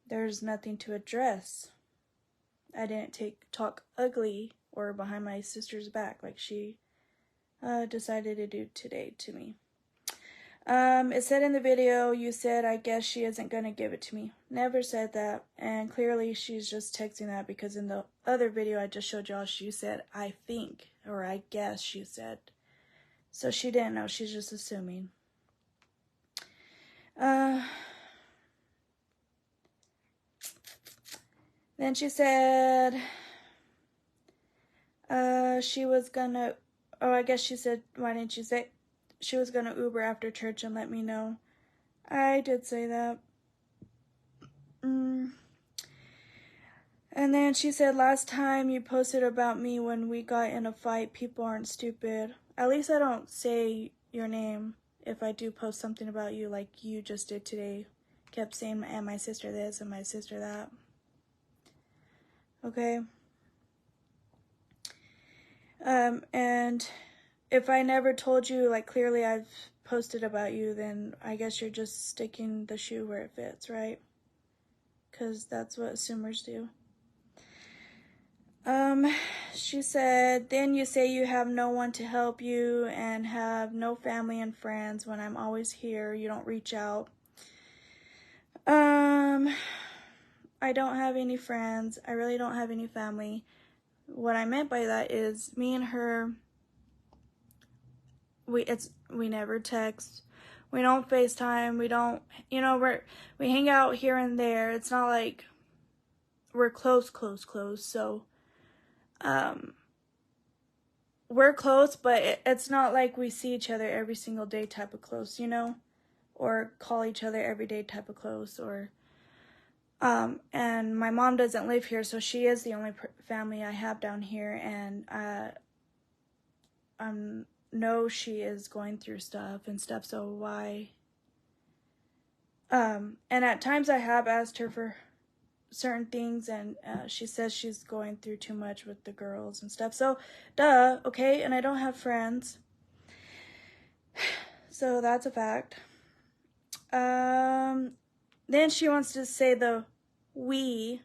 There's nothing to address. I didn't talk ugly or behind my sister's back like she decided to do today to me. It said in the video, you said, I guess she isn't going to give it to me. Never said that. And clearly she's just texting that because in the other video I just showed y'all, she said, I think, or I guess she said. So she didn't know. She's just assuming. Then she said, she was gonna, oh, I guess she said, why didn't you say, she was gonna Uber after church and let me know. I did say that. And then she said, last time you posted about me when we got in a fight, people aren't stupid. At least I don't say your name if I do post something about you like you just did today. Kept saying, and my sister this and my sister that. Okay? And if I never told you, like, clearly I've posted about you, then I guess you're just sticking the shoe where it fits, right? Because that's what assumers do. She said, then you say you have no one to help you and have no family and friends when I'm always here. You don't reach out. I don't have any friends. I really don't have any family. What I meant by that is me and her, we never text. We don't FaceTime. We don't, we hang out here and there. It's not like we're close. So, we're close, but it's not like we see each other every single day type of close, or call each other every day type of close, or, and my mom doesn't live here, so she is the only family I have down here, and, I know she is going through stuff, so why, and at times I have asked her for certain things, and she says she's going through too much with the girls and stuff, so duh, okay, and I don't have friends, so that's a fact. Then she wants to say the we.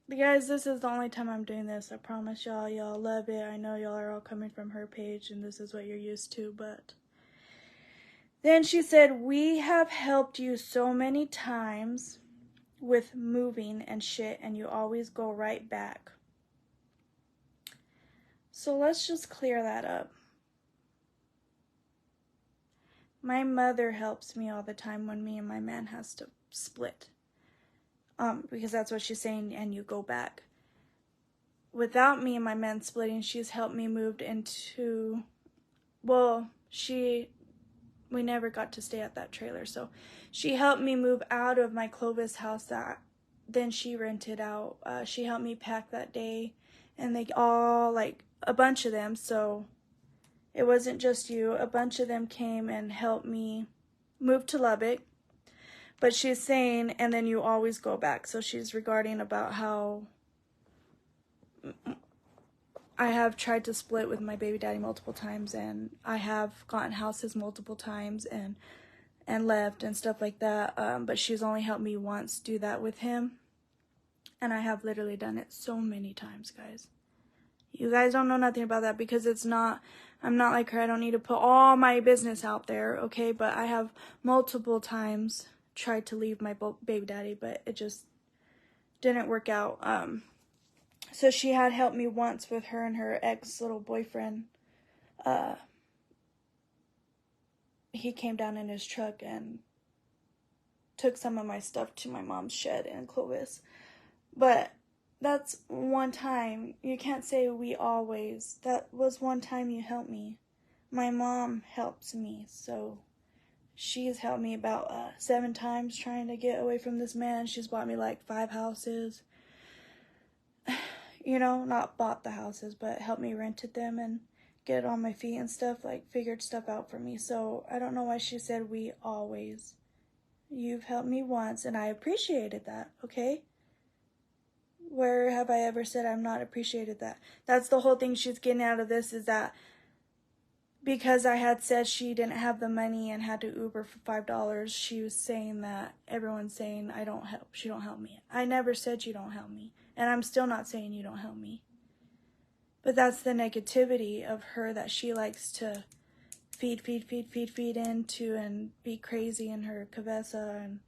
Guys, this is the only time I'm doing this. I promise y'all love it. I know y'all are all coming from her page and this is what you're used to, but then she said, we have helped you so many times with moving and shit, and you always go right back. So let's just clear that up. My mother helps me all the time when me and my man has to split. Because that's what she's saying, and you go back. Without me and my man splitting, she's helped me move into, well, we never got to stay at that trailer, so she helped me move out of my Clovis house that then she rented out. She helped me pack that day, and they all, like, a bunch of them, so it wasn't just you, a bunch of them came and helped me move to Lubbock. But she's saying, and then you always go back. So she's regarding about how I have tried to split with my baby daddy multiple times, and I have gotten houses multiple times and left and stuff like that. But she's only helped me once do that with him. And I have literally done it so many times, guys. You guys don't know nothing about that because I'm not like her. I don't need to put all my business out there, okay? But I have multiple times tried to leave my baby daddy, but it just didn't work out. So she had helped me once with her and her ex little boyfriend. He came down in his truck and took some of my stuff to my mom's shed in Clovis. But that's one time. You can't say we always. That was one time you helped me. My mom helps me, so she's helped me about 7 times trying to get away from this man. She's bought me like 5 houses. You know, not bought the houses, but helped me rented them and get on my feet and stuff, like figured stuff out for me. So I don't know why she said we always. You've helped me once and I appreciated that, okay? Where have I ever said I'm not appreciated that? That's the whole thing she's getting out of this, is that because I had said she didn't have the money and had to Uber for $5, she was saying that everyone's saying she don't help me. I never said you don't help me. And I'm still not saying you don't help me. But that's the negativity of her, that she likes to feed into and be crazy in her cabeza and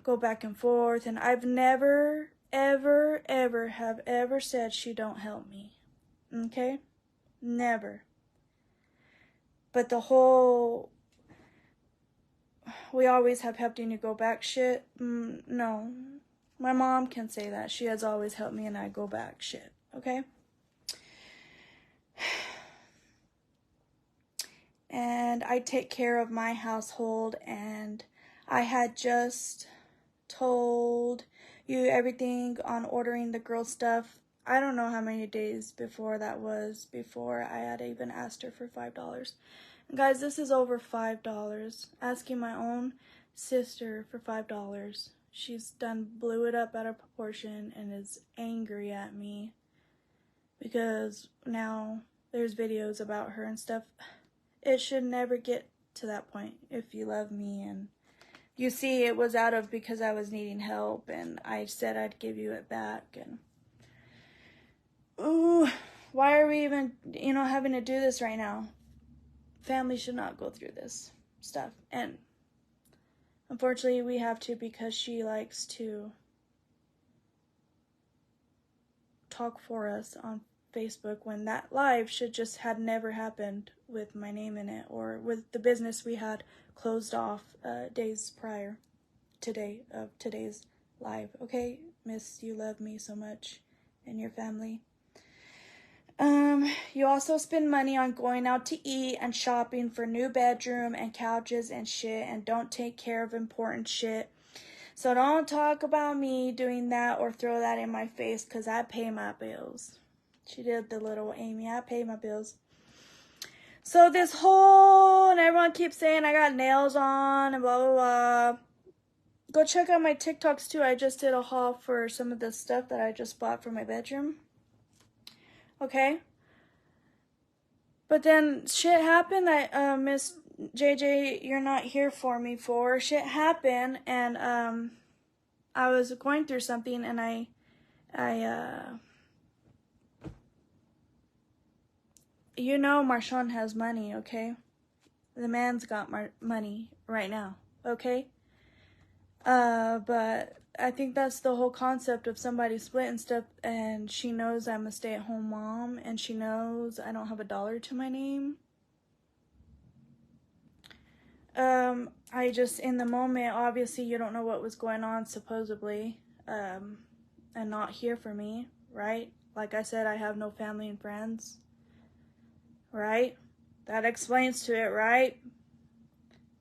go back and forth. And I've never, ever have ever said she don't help me. Okay? Never. But the whole, we always have helped you to go back shit, no. My mom can say that. She has always helped me and I go back shit, okay? And I take care of my household, and I had just told you everything on ordering the girl stuff. I don't know how many days before that was, before I had even asked her for $5. And guys, this is over $5. Asking my own sister for $5. She's blew it up out of proportion and is angry at me because now there's videos about her and stuff. It should never get to that point if you love me. And you see, it was out of because I was needing help and I said I'd give you it back. And ooh, why are we even, having to do this right now? Family should not go through this stuff. And unfortunately, we have to, because she likes to talk for us on Facebook when that live should just had never happened with my name in it, or with the business we had closed off days prior of today's live. Okay, Miss, you love me so much and your family. You also spend money on going out to eat and shopping for new bedroom and couches and shit, and don't take care of important shit. So don't talk about me doing that or throw that in my face, because I pay my bills. She did the little Amy. I pay my bills. So this whole, and everyone keeps saying I got nails on and blah, blah, blah. Go check out my TikToks too. I just did a haul for some of the stuff that I just bought for my bedroom. Okay? But then shit happened that Miss JJ, you're not here for me for. Shit happened, and I was going through something, and I Marshawn has money, okay? The man's got money right now, okay? But I think that's the whole concept of somebody splitting stuff, and she knows I'm a stay-at-home mom, and she knows I don't have $1 to my name. I just, in the moment, obviously you don't know what was going on, supposedly, and not here for me, right? Like I said, I have no family and friends, right? That explains to it, right?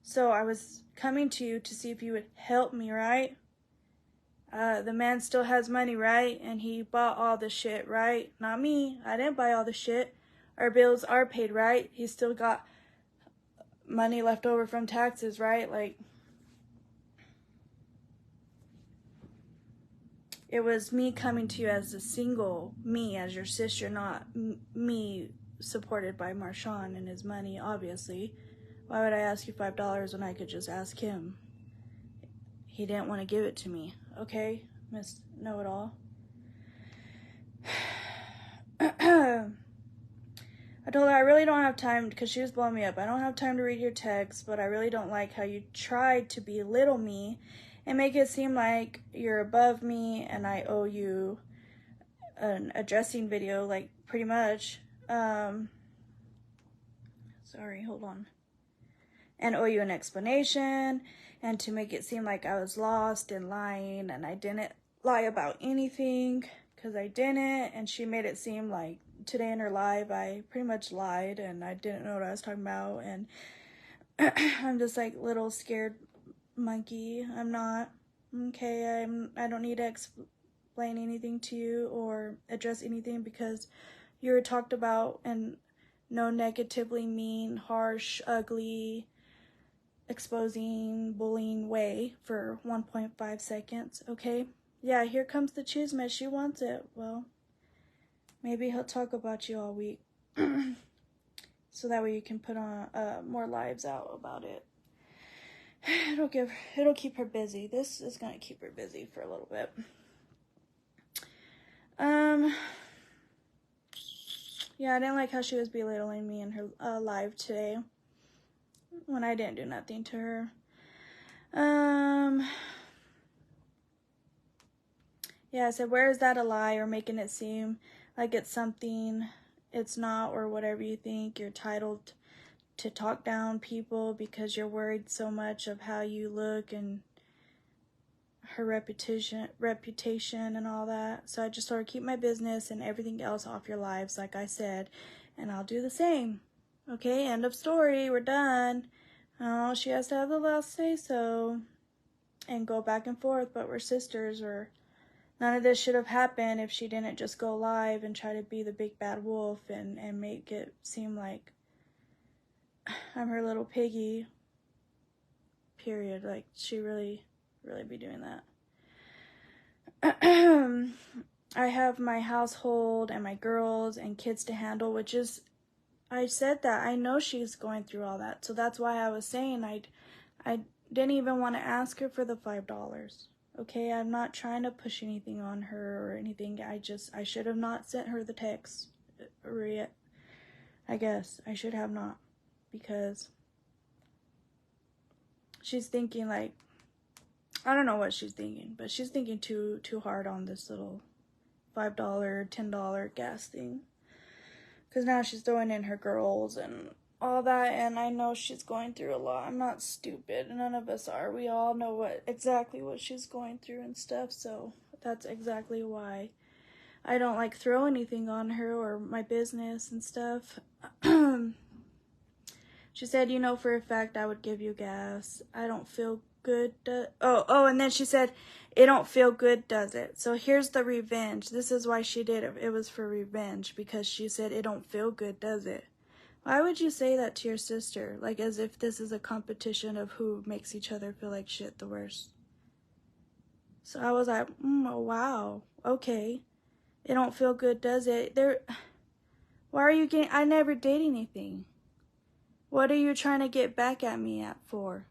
So I was coming to you to see if you would help me, right? The man still has money, right? And he bought all the shit, right? Not me. I didn't buy all the shit. Our bills are paid, right? He's still got money left over from taxes, right? Like, it was me coming to you as a single, me as your sister, not me supported by Marshawn and his money, obviously. Why would I ask you $5 when I could just ask him? He didn't want to give it to me. Okay, Miss Know-It-All. I told her I really don't have time, because she was blowing me up. I don't have time to read your texts, but I really don't like how you tried to belittle me and make it seem like you're above me and I owe you an addressing video, like, pretty much. Sorry, hold on. And owe you an explanation, and to make it seem like I was lost and lying, and I didn't lie about anything because I didn't, and she made it seem like today in her live I pretty much lied and I didn't know what I was talking about, and I'm just like little scared monkey. I'm not. Okay, I don't need to explain anything to you or address anything because you were talked about in no negatively mean, harsh, ugly, exposing, bullying way for 1.5 seconds, okay? Yeah, here comes the chisme. She wants it. Well, maybe he'll talk about you all week. So that way you can put on more lives out about it. It'll keep her busy. This is gonna keep her busy for a little bit. Yeah, I didn't like how she was belittling me in her live today when I didn't do nothing to her. Yeah, I said, where is that a lie, or making it seem like it's something it's not, or whatever you think. You're entitled to talk down people because you're worried so much of how you look and her reputation and all that. So I just sort of keep my business and everything else off your lives, like I said, and I'll do the same. Okay, end of story. We're done. Oh, she has to have the last say so and go back and forth, but we're sisters. Or none of this should have happened if she didn't just go live and try to be the big bad wolf and make it seem like I'm her little piggy. Period. Like, she really be doing that. I have my household and my girls and kids to handle, which is, I said that. I know she's going through all that. So that's why I was saying I didn't even want to ask her for the $5. Okay, I'm not trying to push anything on her or anything. I should have not sent her the text. I guess I should have not, because she's thinking like, I don't know what she's thinking, but she's thinking too hard on this little $5, $10 gas thing. Because now she's throwing in her girls and all that, and I know she's going through a lot. I'm not stupid. None of us are. We all know exactly what she's going through and stuff, so that's exactly why I don't like throw anything on her or my business and stuff. She said, you know for a fact I would give you gas. I don't feel good. And then she said, it don't feel good, does it? So here's the revenge. This is why she did it. It was for revenge, because she said, it don't feel good, does it? Why would you say that to your sister? Like, as if this is a competition of who makes each other feel like shit the worst. So I was like, oh, wow, okay. It don't feel good, does it? Why are you getting, I never did anything. What are you trying to get back at me for?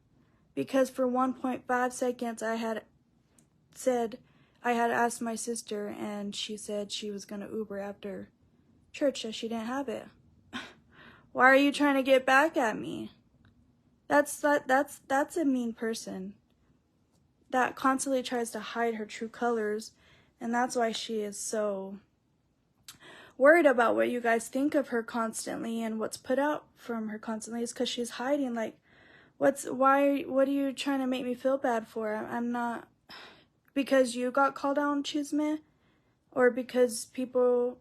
Because for 1.5 seconds I had asked my sister, and she said she was going to Uber after church, that she didn't have it. Why are you trying to get back at me? That's a mean person that constantly tries to hide her true colors, and that's why she is so worried about what you guys think of her constantly and what's put out from her constantly, is because she's hiding. Like, what are you trying to make me feel bad for? I'm not, because you got called out on chisme, or because people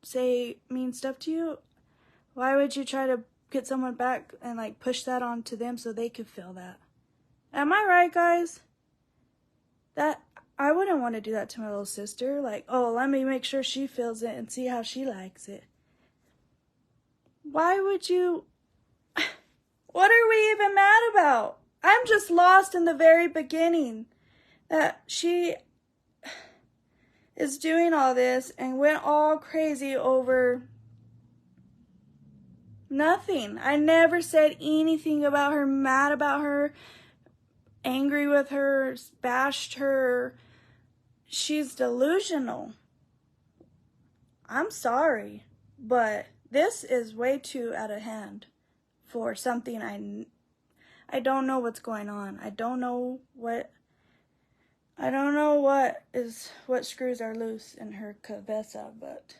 say mean stuff to you. Why would you try to get someone back and like push that onto them so they could feel that? Am I right, guys? That I wouldn't want to do that to my little sister. Like, oh, let me make sure she feels it and see how she likes it. Why would you? What are we even mad about? I'm just lost in the very beginning that she is doing all this and went all crazy over nothing. I never said anything about her, mad about her, angry with her, bashed her. She's delusional. I'm sorry, but this is way too out of hand for something I don't know what's going on. I don't know what screws are loose in her cabeza, but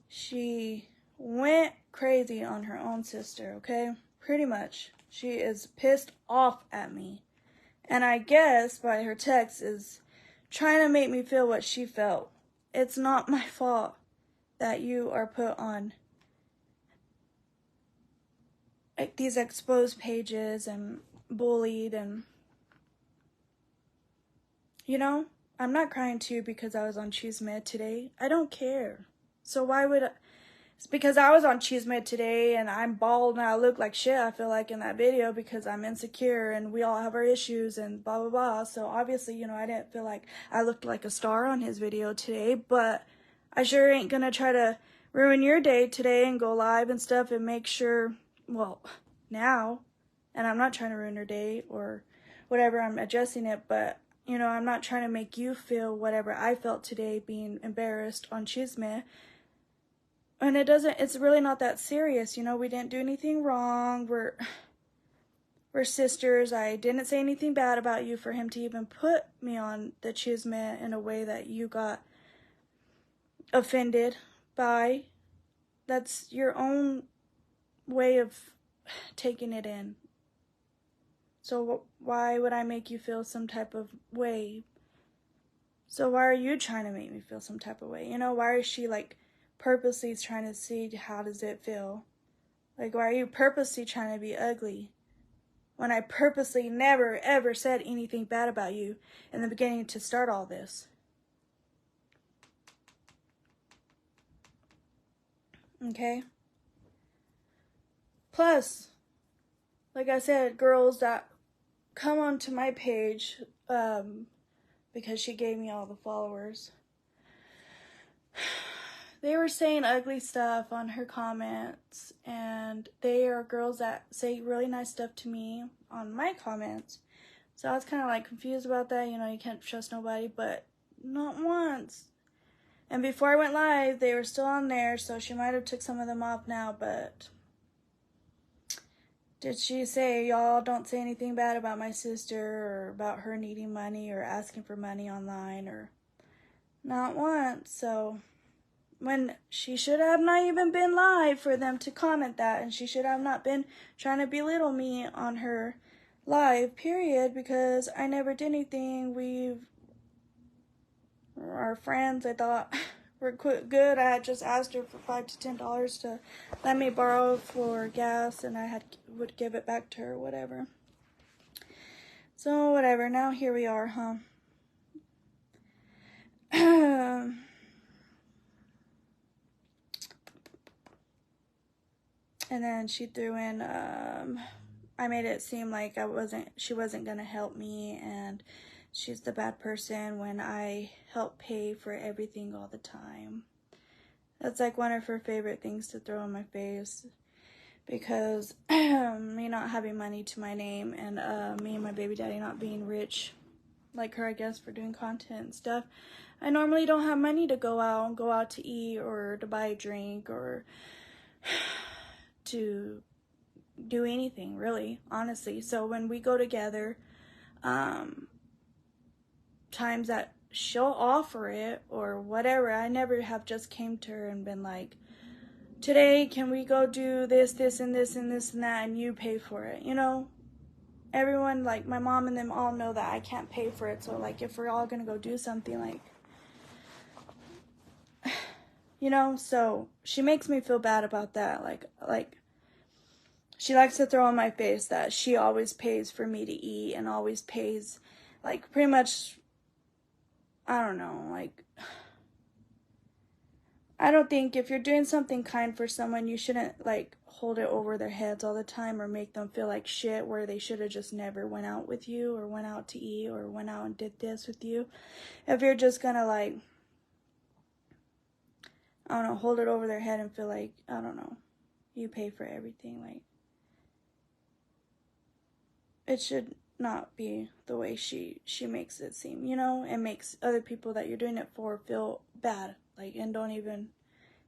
she went crazy on her own sister, okay? Pretty much. She is pissed off at me. And I guess by her text is trying to make me feel what she felt. It's not my fault that you are put on like these exposed pages and bullied, and you know, I'm not crying too because I was on Cheesemid today. I don't care. So why would it's because I was on Cheesemid today and I'm bald and I look like shit, I feel like, in that video because I'm insecure and we all have our issues and blah blah blah. So obviously, you know, I didn't feel like I looked like a star on his video today, but I sure ain't gonna try to ruin your day today and go live and stuff and make sure, well, now, and I'm not trying to ruin her day or whatever, I'm adjusting it, but you know, I'm not trying to make you feel whatever I felt today being embarrassed on Cheesemid. And it's really not that serious, you know, we didn't do anything wrong, we're sisters. I didn't say anything bad about you for him to even put me on the Cheesemid in a way that you got offended by. That's your own way of taking it in. So why would I make you feel some type of way? So why are you trying to make me feel some type of way? You know, why is she like purposely trying to see how does it feel? Like, why are you purposely trying to be ugly when I purposely never ever said anything bad about you in the beginning to start all this? Okay? Plus, like I said, girls that come onto my page because she gave me all the followers, they were saying ugly stuff on her comments, and they are girls that say really nice stuff to me on my comments. So I was kind of like confused about that. You know, you can't trust nobody, but not once. And before I went live, they were still on there, so she might have took some of them off now, but did she say, y'all don't say anything bad about my sister or about her needing money or asking for money online, or not once. So when she should have not even been live for them to comment that, and she should have not been trying to belittle me on her live, period, because I never did anything. Our friends, I thought, were good. I had just asked her for $5 to $10 to let me borrow for gas, and I would give it back to her, whatever. So whatever, now here we are, huh? And then she threw in, I made it seem like she wasn't gonna help me, and she's the bad person when I help pay for everything all the time. That's like one of her favorite things to throw in my face, because me not having money to my name, and me and my baby daddy not being rich like her, I guess, for doing content and stuff, I normally don't have money to go out to eat or to buy a drink or to do anything, really, honestly. So when we go together, times that she'll offer it or whatever, I never have just came to her and been like, today can we go do this and this and this and that, and you pay for it, you know? Everyone, like my mom and them, all know that I can't pay for it. So like if we're all gonna go do something, like, you know, so she makes me feel bad about that. Like she likes to throw in my face that she always pays for me to eat and always pays, like, pretty much, I don't know, like, I don't think if you're doing something kind for someone, you shouldn't, like, hold it over their heads all the time or make them feel like shit, where they should have just never went out with you or went out to eat or went out and did this with you. If you're just gonna, like, I don't know, hold it over their head and feel like, I don't know, you pay for everything, like, it should not be the way she makes it seem, you know? It makes other people that you're doing it for feel bad, like, and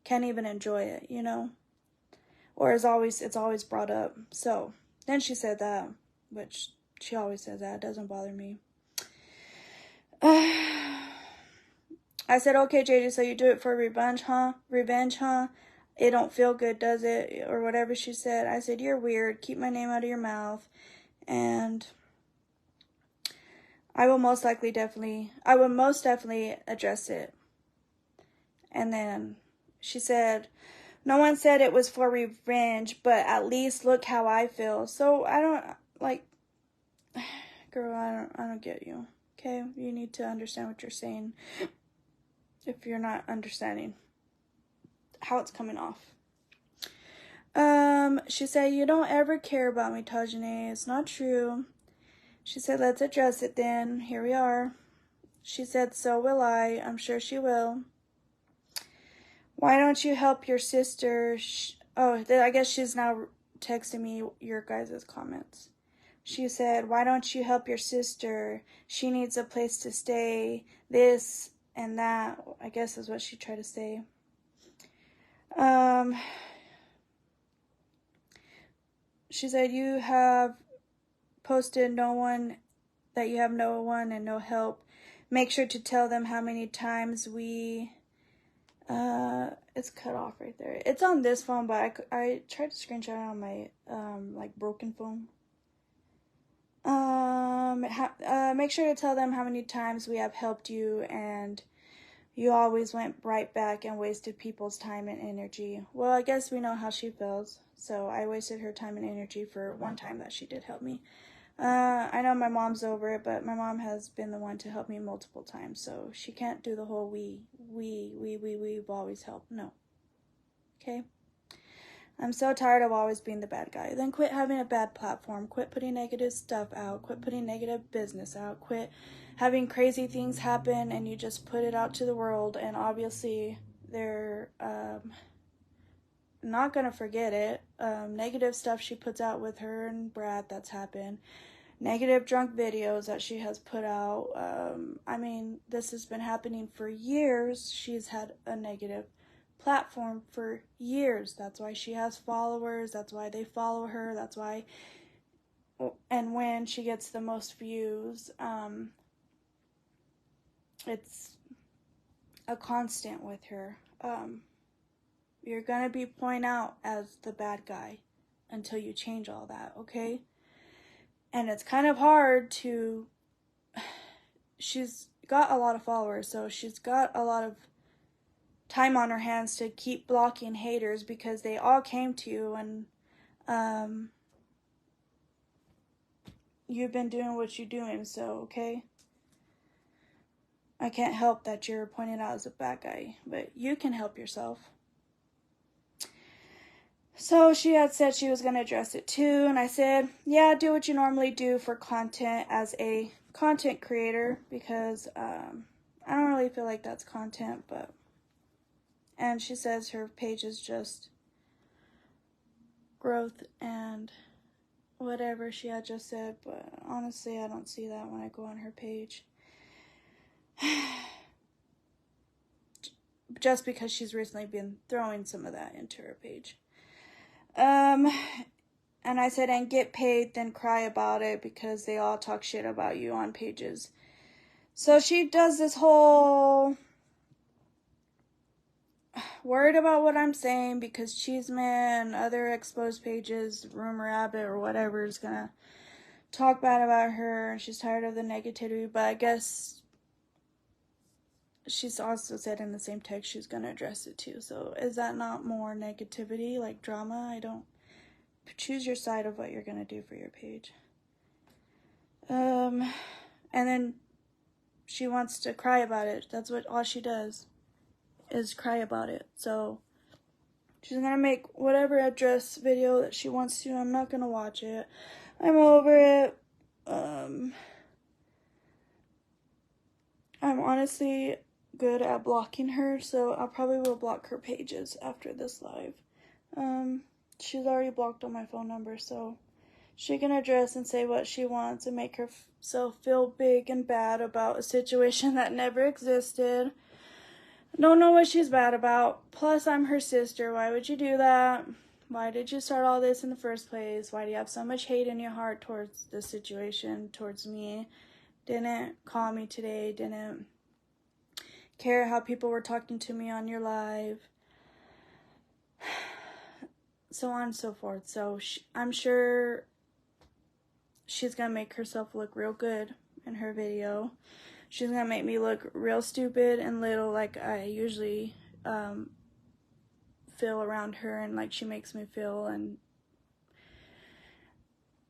can't even enjoy it, you know? Or it's always brought up. So then she said that, which she always says that. It doesn't bother me. I said, okay, JJ, so you do it for revenge, huh? It don't feel good, does it? Or whatever she said. I said, you're weird. Keep my name out of your mouth. And I will most definitely address it. And then she said, no one said it was for revenge, but at least look how I feel. So I don't, like, girl, I don't get you. Okay? You need to understand what you're saying if you're not understanding how it's coming off. She said, you don't ever care about me, JJny. It's not true. She said, let's address it then. Here we are. She said, so will I. I'm sure she will. Why don't you help your sister? I guess she's now texting me your guys' comments. She said, why don't you help your sister? She needs a place to stay. This and that, I guess is what she tried to say. She said, you have posted that you have no one and no help. Make sure to tell them how many times it's cut off right there. It's on this phone, but I tried to screenshot it on my, broken phone. Make sure to tell them how many times we have helped you and you always went right back and wasted people's time and energy. Well, I guess we know how she feels. So I wasted her time and energy for one time that she did help me. I know my mom's over it, but my mom has been the one to help me multiple times. So she can't do the whole we've always helped. No. Okay? I'm so tired of always being the bad guy. Then quit having a bad platform. Quit putting negative stuff out. Quit putting negative business out. Quit having crazy things happen and you just put it out to the world. And obviously they're not going to forget it. Negative stuff she puts out with her and Brad that's happened. Negative drunk videos that she has put out. I mean, this has been happening for years. She's had a negative platform for years. That's why she has followers. That's why they follow her. That's why, and when she gets the most views, it's a constant with her. You're gonna be pointed out as the bad guy until you change all that, okay? And it's kind of hard to, she's got a lot of followers, so she's got a lot of time on her hands to keep blocking haters because they all came to you and you've been doing what you're doing, so okay? I can't help that you're pointed out as a bad guy, but you can help yourself. So she had said she was going to address it too, and I said, yeah, do what you normally do for content as a content creator because I don't really feel like that's content, but... And she says her page is just growth and whatever she had just said, but honestly, I don't see that when I go on her page. Just because she's recently been throwing some of that into her page. And I said, and get paid, then cry about it because they all talk shit about you on pages. So she does this whole... worried about what I'm saying because Cheeseman and other exposed pages, Rumor Rabbit or whatever, is gonna talk bad about her and she's tired of the negativity, but I guess she's also said in the same text she's gonna address it too. So is that not more negativity, like drama? I don't... Choose your side of what you're gonna do for your page. And then she wants to cry about it. That's what all she does is cry about it. So she's gonna make whatever address video that she wants to. I'm not gonna watch it. I'm over it. I'm honestly good at blocking her, so I probably will block her pages after this live. She's already blocked on my phone number, so she can address and say what she wants and make herself feel big and bad about a situation that never existed. Don't know what she's bad about. Plus, I'm her sister. Why would you do that? Why did you start all this in the first place? Why do you have so much hate in your heart towards this situation, towards me? Didn't call me today. Didn't care how people were talking to me on your live. So on and so forth. So I'm sure she's going to make herself look real good in her video. She's gonna make me look real stupid and little like I usually feel around her and like she makes me feel.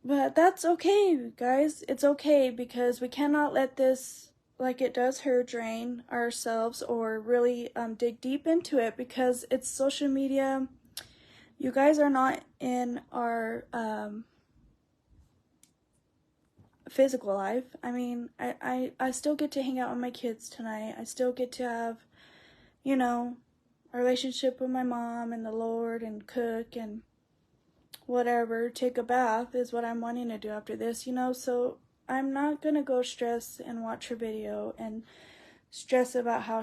But that's okay, guys. It's okay, because we cannot let this, like it does her, drain ourselves or really dig deep into it, because it's social media. You guys are not in our physical life. I mean, I still get to hang out with my kids tonight. I still get to have, you know, a relationship with my mom and the Lord and cook and whatever. Take a bath is what I'm wanting to do after this, you know. So I'm not gonna go stress and watch her video and stress about how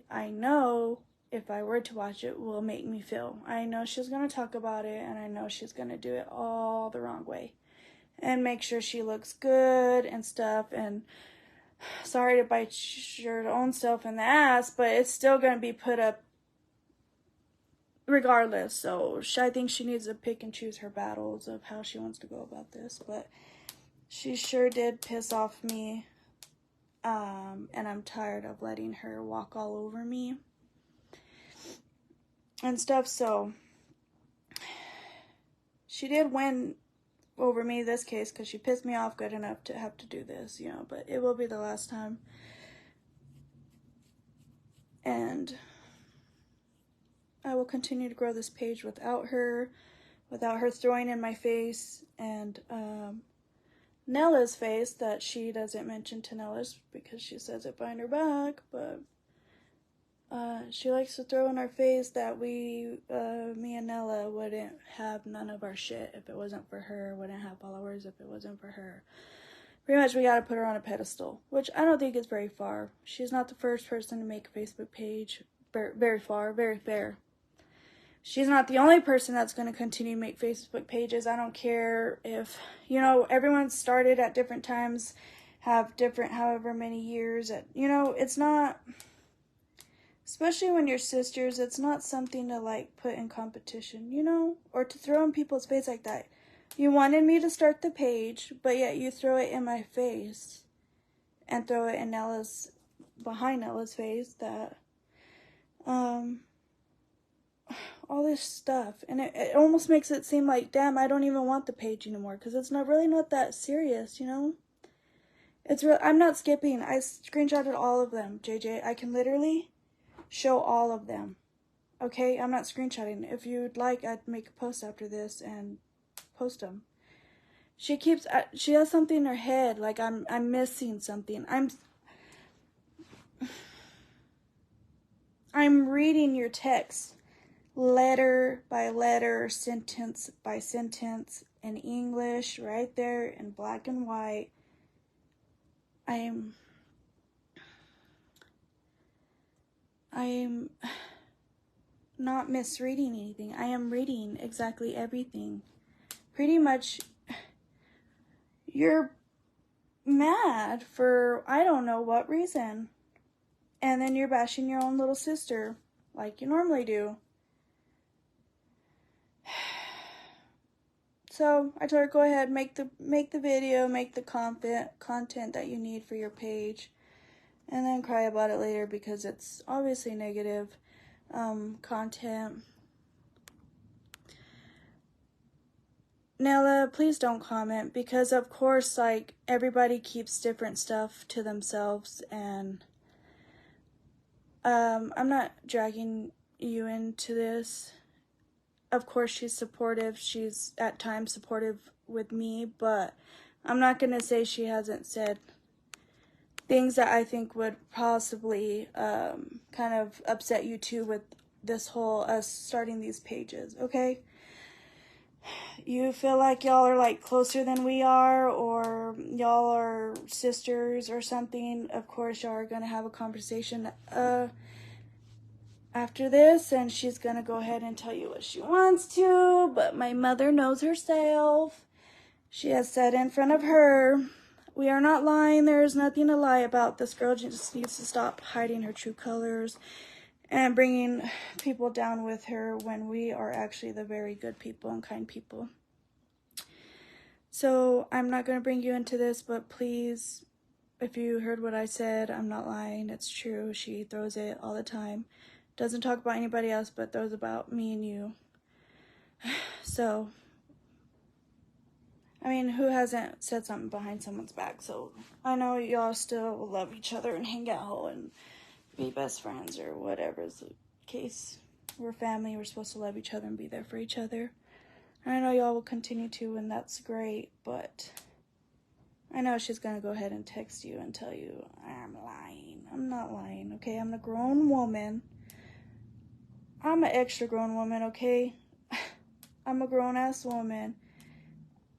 I know if I were to watch it, will make me feel. I know she's gonna talk about it, and I know she's gonna do it all the wrong way and make sure she looks good and stuff. And sorry to bite your own self in the ass, but it's still gonna be put up regardless. So I think she needs to pick and choose her battles of how she wants to go about this. But she sure did piss off me, and I'm tired of letting her walk all over me and stuff. So she did win over me this case, because she pissed me off good enough to have to do this, you know. But it will be the last time. And I will continue to grow this page without her throwing in my face and Nella's face, that she doesn't mention to Nella's because she says it behind her back. But she likes to throw in our face that me and Nella wouldn't have none of our shit if it wasn't for her, wouldn't have followers if it wasn't for her. Pretty much we gotta put her on a pedestal, which I don't think is very far. She's not the first person to make a Facebook page. Very far, very fair. She's not the only person that's going to continue to make Facebook pages. I don't care if, you know, everyone started at different times, have different however many years. You know, it's not, especially when you're sisters, it's not something to like put in competition, you know, or to throw in people's face like that. You wanted me to start the page, but yet you throw it in my face and throw it in behind Nella's face, that, all this stuff. And it almost makes it seem like, damn, I don't even want the page anymore, because it's really not that serious, you know. It's real. I'm not skipping. I screenshotted all of them, JJ. I can literally show all of them. Okay, I'm not screenshotting. If you'd like, I'd make a post after this and post them. She has something in her head, like I'm missing something. I'm reading your text letter by letter, sentence by sentence, in English, right there in black and white. I'm not misreading anything. I am reading exactly everything. Pretty much, you're mad for I don't know what reason. And then you're bashing your own little sister like you normally do. So I told her, go ahead, make the video, make the content that you need for your page, and then cry about it later, because it's obviously negative content. Nella, please don't comment, because of course, like, everybody keeps different stuff to themselves, and I'm not dragging you into this. Of course, she's supportive. She's at times supportive with me, but I'm not going to say she hasn't said things that I think would possibly kind of upset you too with this whole us starting these pages, okay? You feel like y'all are like closer than we are, or y'all are sisters or something. Of course, y'all are going to have a conversation after this, and she's gonna go ahead and tell you what she wants to, but my mother knows herself. She has said in front of her, we are not lying. There is nothing to lie about. This girl just needs to stop hiding her true colors and bringing people down with her when we are actually the very good people and kind people. So I'm not going to bring you into this, but please if you heard what I said, I'm not lying. It's true. She throws it all the time. Doesn't talk about anybody else, but throws about me and you. So, I mean, who hasn't said something behind someone's back? So, I know y'all still love each other and hang out and be best friends or whatever's the case. We're family. We're supposed to love each other and be there for each other. And I know y'all will continue to, and that's great, but I know she's going to go ahead and text you and tell you, I'm lying. I'm not lying, okay? I'm a grown woman. I'm an extra grown woman, okay? I'm a grown-ass woman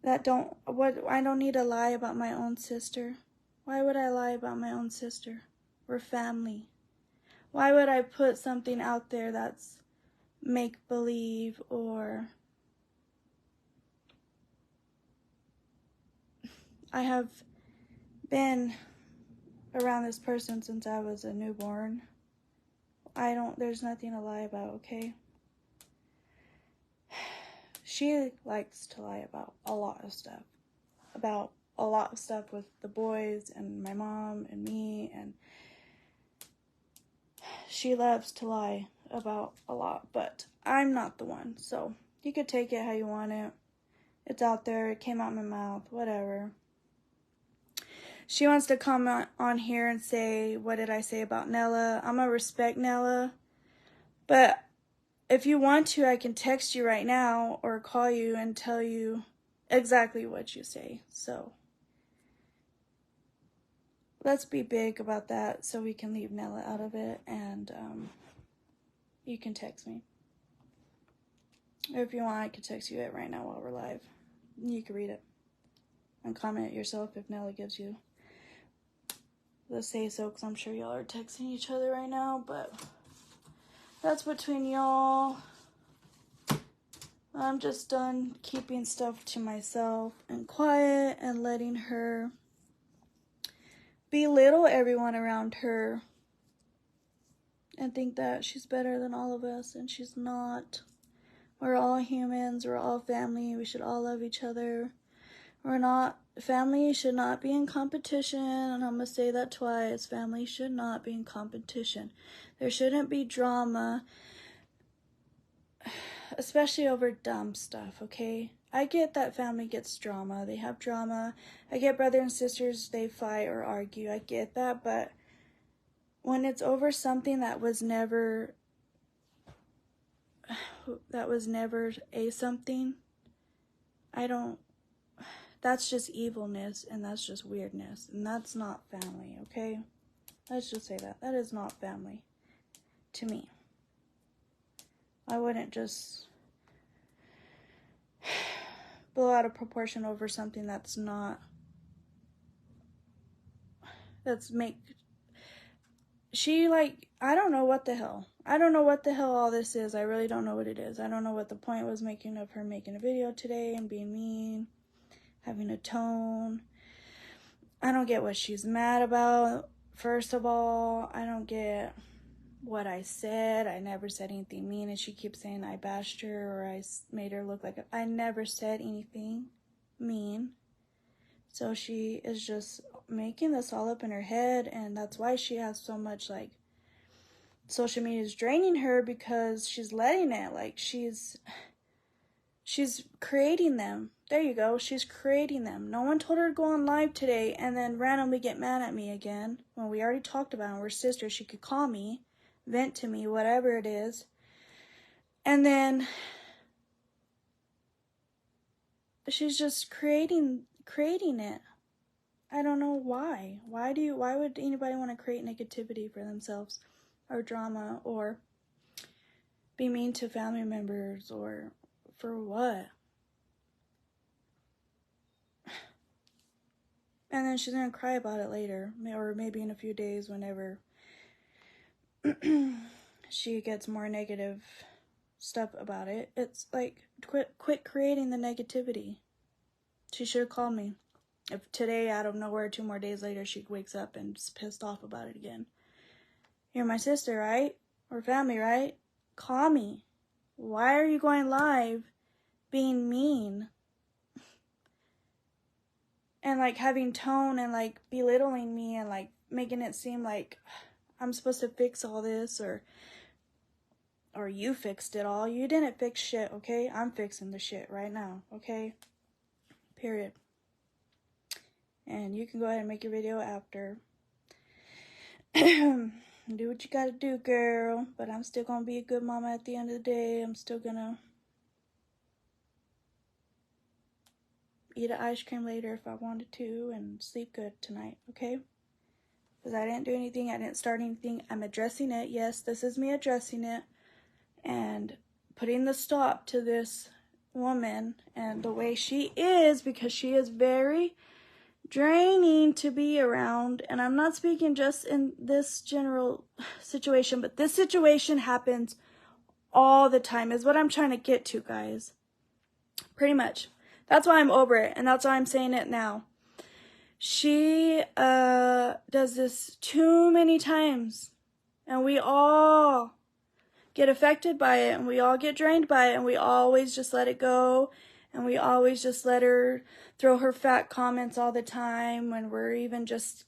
that I don't need to lie about my own sister. Why would I lie about my own sister? We're family. Why would I put something out there that's make-believe or... I have been around this person since I was a newborn. There's nothing to lie about, okay? She likes to lie about a lot of stuff. About a lot of stuff with the boys and my mom and me, and she loves to lie about a lot, but I'm not the one, so you could take it how you want it. It's out there, it came out my mouth, whatever. She wants to come on here and say, what did I say about Nella? I'm going to respect Nella. But if you want to, I can text you right now or call you and tell you exactly what you say. So let's be big about that so we can leave Nella out of it. And you can text me. Or if you want, I can text you it right now while we're live. You can read it and comment yourself if Nella gives you the say so, because I'm sure y'all are texting each other right now, but that's between y'all. I'm just done keeping stuff to myself and quiet and letting her belittle everyone around her and think that she's better than all of us, and she's not. We're all humans, we're all family, we should all love each other. Family should not be in competition, and I'm going to say that twice. Family should not be in competition. There shouldn't be drama, especially over dumb stuff, okay? I get that family gets drama. They have drama. I get brothers and sisters, they fight or argue. I get that, but when it's over something that was never a something, that's just evilness, and that's just weirdness, and that's not family, okay? Let's just say that. That is not family to me. I wouldn't just blow out of proportion over something I don't know what the hell. I don't know what the hell all this is. I really don't know what it is. I don't know what the point was making of her making a video today and being mean. Having a tone. I don't get what she's mad about. First of all, I don't get what I said. I never said anything mean, and she keeps saying I bashed her or I made her look like I never said anything mean. So she is just making this all up in her head, and that's why she has so much, social media is draining her, because she's letting it, she's creating them. There you go. She's creating them. No one told her to go on live today and then randomly get mad at me again. When we already talked about it. We're sisters. She could call me, vent to me, whatever it is. And then she's just creating it. I don't know why. Why would anybody want to create negativity for themselves or drama or be mean to family members, or for what? And then she's going to cry about it later, or maybe in a few days whenever she gets more negative stuff about it. It's quit creating the negativity. She should have called me. If today, out of nowhere, 2 more days later, she wakes up and is pissed off about it again. You're my sister, right? We're family, right? Call me. Why are you going live being mean and like having tone and like belittling me and like making it seem like I'm supposed to fix all this, or you fixed it all. You didn't fix shit, okay? I'm fixing the shit right now, okay? Period. And you can go ahead and make your video after. Do what you gotta do, girl. But I'm still gonna be a good mama at the end of the day. I'm still gonna eat an ice cream later if I wanted to, and sleep good tonight, okay? Because I didn't do anything. I didn't start anything. I'm addressing it. Yes, this is me addressing it. And putting the stop to this woman and the way she is, because she is very draining to be around. And I'm not speaking just in this general situation, but this situation happens all the time, is what I'm trying to get to, guys. Pretty much. That's why I'm over it, and that's why I'm saying it now. She does this too many times, and we all get affected by it, and we all get drained by it, and we always just let it go, and we always just let her throw her fat comments all the time when we're even just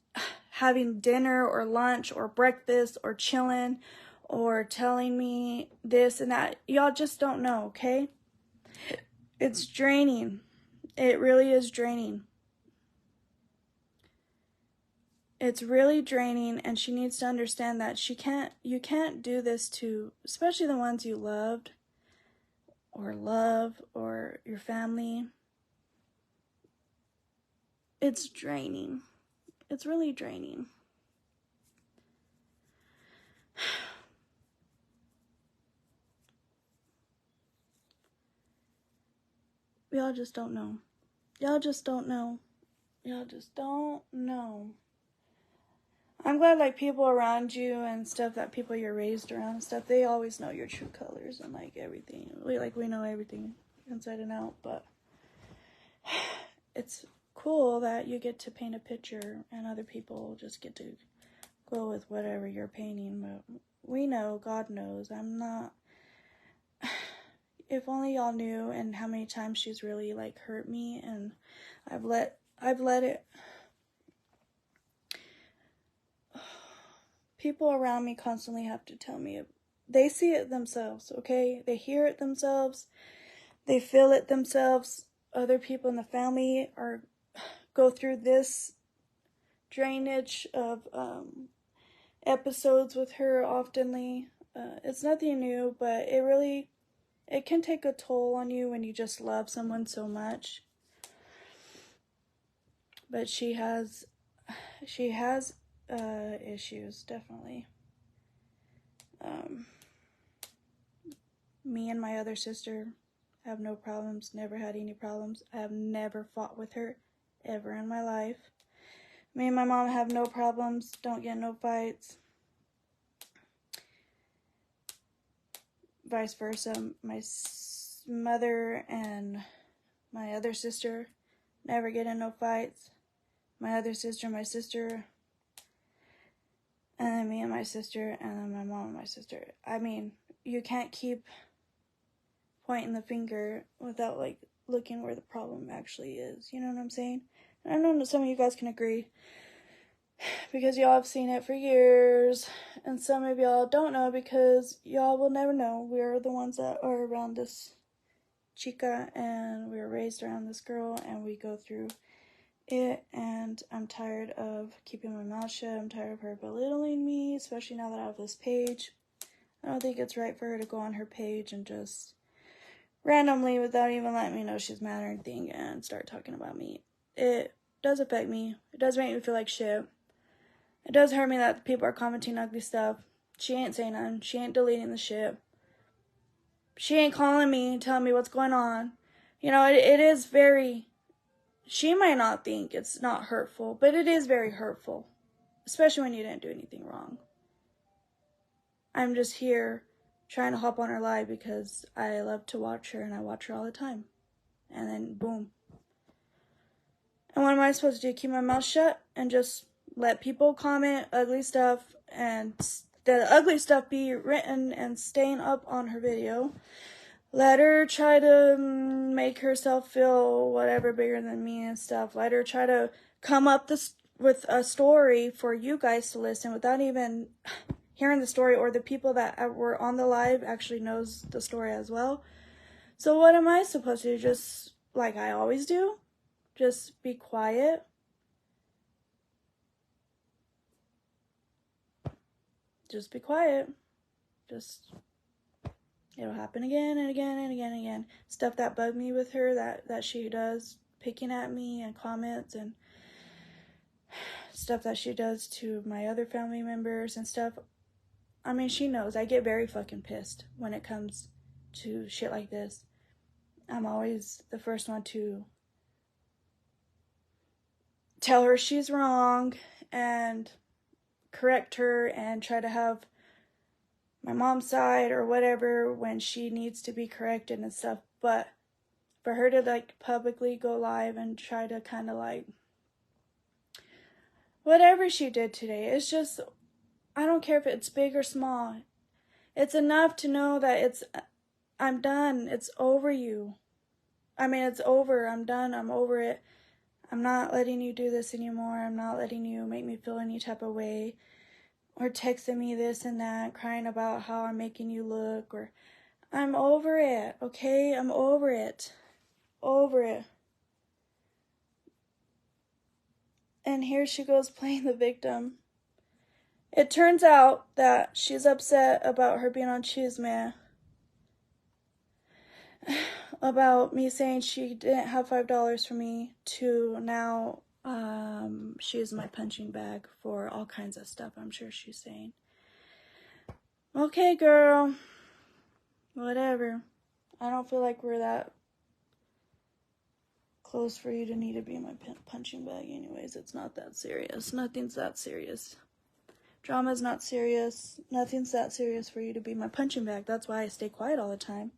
having dinner or lunch or breakfast or chilling or telling me this and that. Y'all just don't know, okay? It's draining. It really is draining. It's really draining, and she needs to understand that you can't do this to, especially the ones you loved or love or your family. It's draining. It's really draining. Y'all just don't know. Y'all just don't know. Y'all just don't know. I'm glad, like, people around you and stuff, that people you're raised around and stuff, they always know your true colors and, like, everything. We know everything inside and out, but it's cool that you get to paint a picture and other people just get to go with whatever you're painting. But we know, God knows, I'm not... If only y'all knew, and how many times she's really, like, hurt me, and I've let it... People around me constantly have to tell me. They see it themselves, okay? They hear it themselves. They feel it themselves. Other people in the family go through this drainage of episodes with her oftenly. It's nothing new, but it can take a toll on you when you just love someone so much. But she has issues, definitely. Me and my other sister have no problems, never had any problems. I have never fought with her ever in my life. Me and my mom have no problems, don't get no fights. Vice versa, my mother and my other sister never get in no fights. My other sister, my sister, and then me and my sister, and then my mom and my sister. I mean, you can't keep pointing the finger without, like, looking where the problem actually is. You know what I'm saying? And I know some of you guys can agree, because y'all have seen it for years, and some of y'all don't know because y'all will never know. We're the ones that are around this chica, and we were raised around this girl, and we go through it, and I'm tired of keeping my mouth shut. I'm tired of her belittling me, especially now that I have this page. I don't think it's right for her to go on her page and just randomly, without even letting me know she's mad or anything, and start talking about me. It does affect me. It does make me feel like shit. It does hurt me that people are commenting ugly stuff. She ain't saying nothing. She ain't deleting the shit. She ain't calling me and telling me what's going on. You know, it is very... She might not think it's not hurtful, but it is very hurtful. Especially when you didn't do anything wrong. I'm just here trying to hop on her live because I love to watch her, and I watch her all the time. And then, boom. And what am I supposed to do? Keep my mouth shut and just let people comment ugly stuff, and the ugly stuff be written and staying up on her video? Let her try to make herself feel whatever bigger than me and stuff. Let her try to come up with a story for you guys to listen without even hearing the story, or the people that were on the live actually knows the story as well. So what am I supposed to do? Just like I always do? Just be quiet? Just be quiet. Just, it'll happen again and again and again and again. Stuff that bugged me with her, that she does, picking at me and comments, and stuff that she does to my other family members and stuff. I mean, she knows I get very fucking pissed when it comes to shit like this. I'm always the first one to tell her she's wrong and correct her and try to have my mom's side or whatever when she needs to be corrected and stuff. But for her to like publicly go live and try to kind of like whatever she did today, it's just, I don't care if it's big or small. It's enough to know that I'm done. It's over you. I mean, it's over. I'm done. I'm over it. I'm not letting you do this anymore. I'm not letting you make me feel any type of way. Or texting me this and that, crying about how I'm making you look. Or I'm over it, okay? I'm over it. Over it. And here she goes playing the victim. It turns out that she's upset about her being on Chisme. About me saying she didn't have $5 for me, to now she is my punching bag for all kinds of stuff, I'm sure she's saying. Okay, girl. Whatever. I don't feel like we're that close for you to need to be my punching bag anyways. It's not that serious. Nothing's that serious. Drama's not serious. Nothing's that serious for you to be my punching bag. That's why I stay quiet all the time.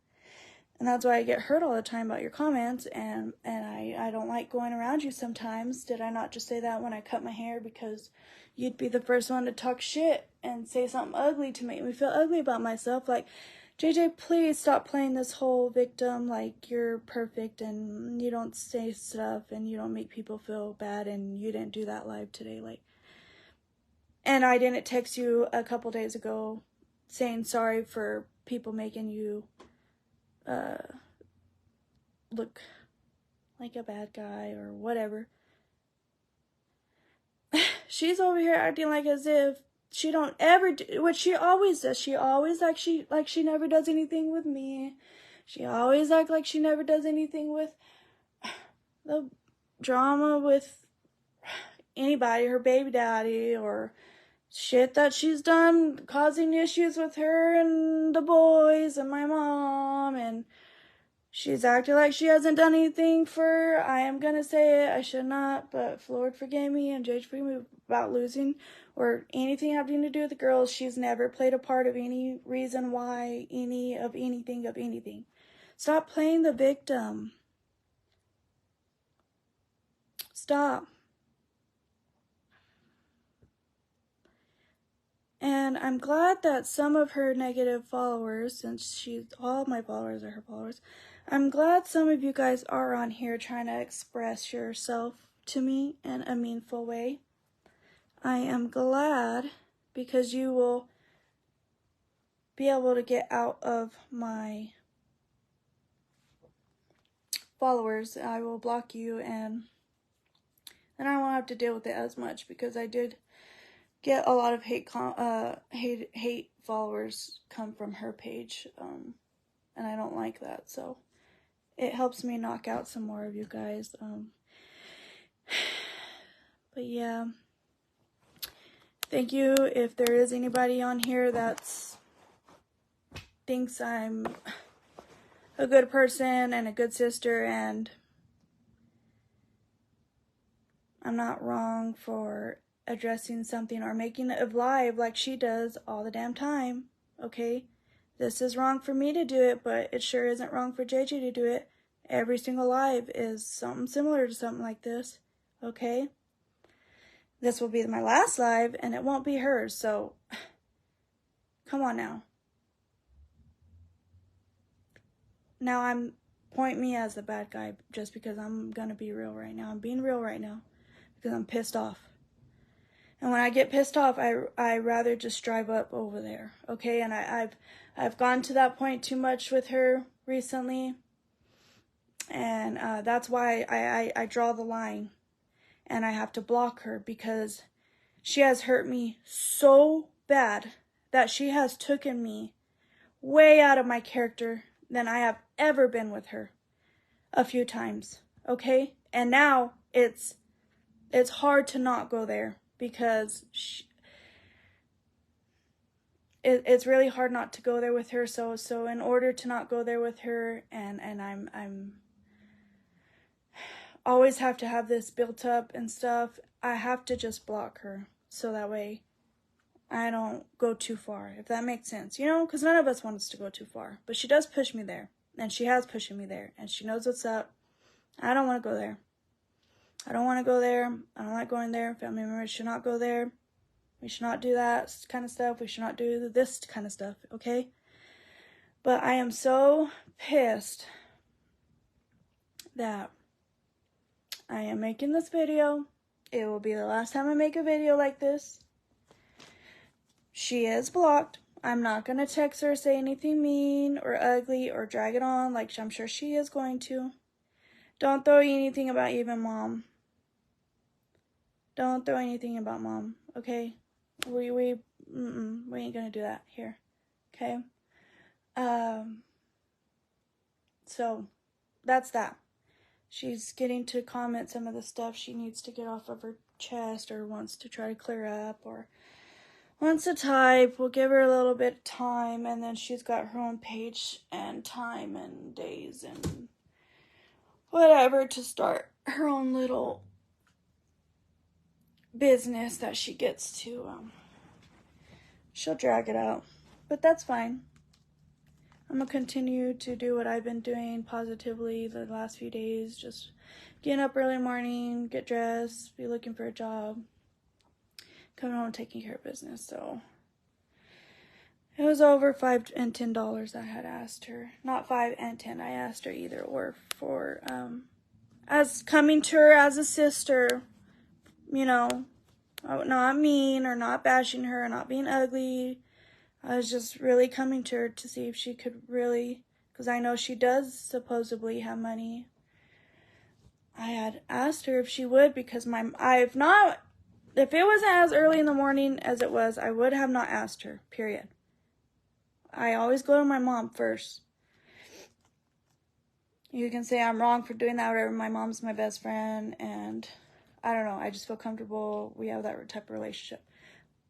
And that's why I get hurt all the time about your comments, and I don't like going around you sometimes. Did I not just say that when I cut my hair? Because you'd be the first one to talk shit and say something ugly to make me feel ugly about myself. Like, JJ, please stop playing this whole victim like you're perfect and you don't say stuff and you don't make people feel bad and you didn't do that live today. Like, and I didn't text you a couple days ago saying sorry for people making you look like a bad guy or whatever. She's over here acting like as if she don't ever do what she always does. She always like she never does anything with me. She always act like she never does anything with the drama with anybody, her baby daddy, or shit that she's done causing issues with her and the boys and my mom, and she's acting like she hasn't done anything for, I am gonna say it, I should not, but Lord forgive me and JJ forgive me about losing or anything having to do with the girls. She's never played a part of any reason why, anything. Stop playing the victim. Stop. And I'm glad that some of her negative followers, since all my followers are her followers, I'm glad some of you guys are on here trying to express yourself to me in a meaningful way. I am glad, because you will be able to get out of my followers. I will block you, and then I won't have to deal with it as much, because I did get a lot of hate followers come from her page, and I don't like that, so it helps me knock out some more of you guys. But yeah, thank you. If there is anybody on here that thinks I'm a good person and a good sister and I'm not wrong for addressing something or making it live like she does all the damn time, okay? This is wrong for me to do it, but it sure isn't wrong for JJ to do it. Every single live is something similar to something like this, okay? This will be my last live, and it won't be hers, so come on now. now point me as the bad guy just because I'm gonna be real right now. I'm being real right now because I'm pissed off. And when I get pissed off, I rather just drive up over there, okay? And I've gone to that point too much with her recently, and that's why I draw the line, and I have to block her because she has hurt me so bad that she has taken me way out of my character than I have ever been with her a few times, okay? And now it's hard to not go there because it's really hard not to go there with her. So in order to not go there with her, and I'm always have to have this built up and stuff, I have to just block her so that way I don't go too far, if that makes sense, you know, because none of us want us to go too far, but she does push me there, and she has pushing me there, and she knows what's up. I don't want to go there. I don't want to go there. I don't like going there. Family members should not go there. We should not do that kind of stuff. We should not do this kind of stuff, okay? But I am so pissed that I am making this video. It will be the last time I make a video like this. She is blocked. I'm not going to text her, say anything mean or ugly or drag it on like I'm sure she is going to. Don't throw anything about even mom. Don't throw anything about mom, okay? We ain't gonna do that here, okay? So that's that. She's getting to comment some of the stuff she needs to get off of her chest or wants to try to clear up or wants to type. We'll give her a little bit of time, and then she's got her own page and time and days and whatever to start her own little business that she gets to. She'll drag it out, but that's fine. I'm gonna continue to do what I've been doing positively the last few days, just getting up early morning, get dressed, be looking for a job, coming home, taking care of business. So it was over $5 and $10 I had asked her. Not 5 and 10. I asked her either or for as coming to her as a sister, you know, not mean or not bashing her, or not being ugly. I was just really coming to her to see if she could really, because I know she does supposedly have money. I had asked her if she would, because if it wasn't as early in the morning as it was, I would have not asked her, period. I always go to my mom first. You can say I'm wrong for doing that, whatever. My mom's my best friend, and I don't know, I just feel comfortable. We have that type of relationship.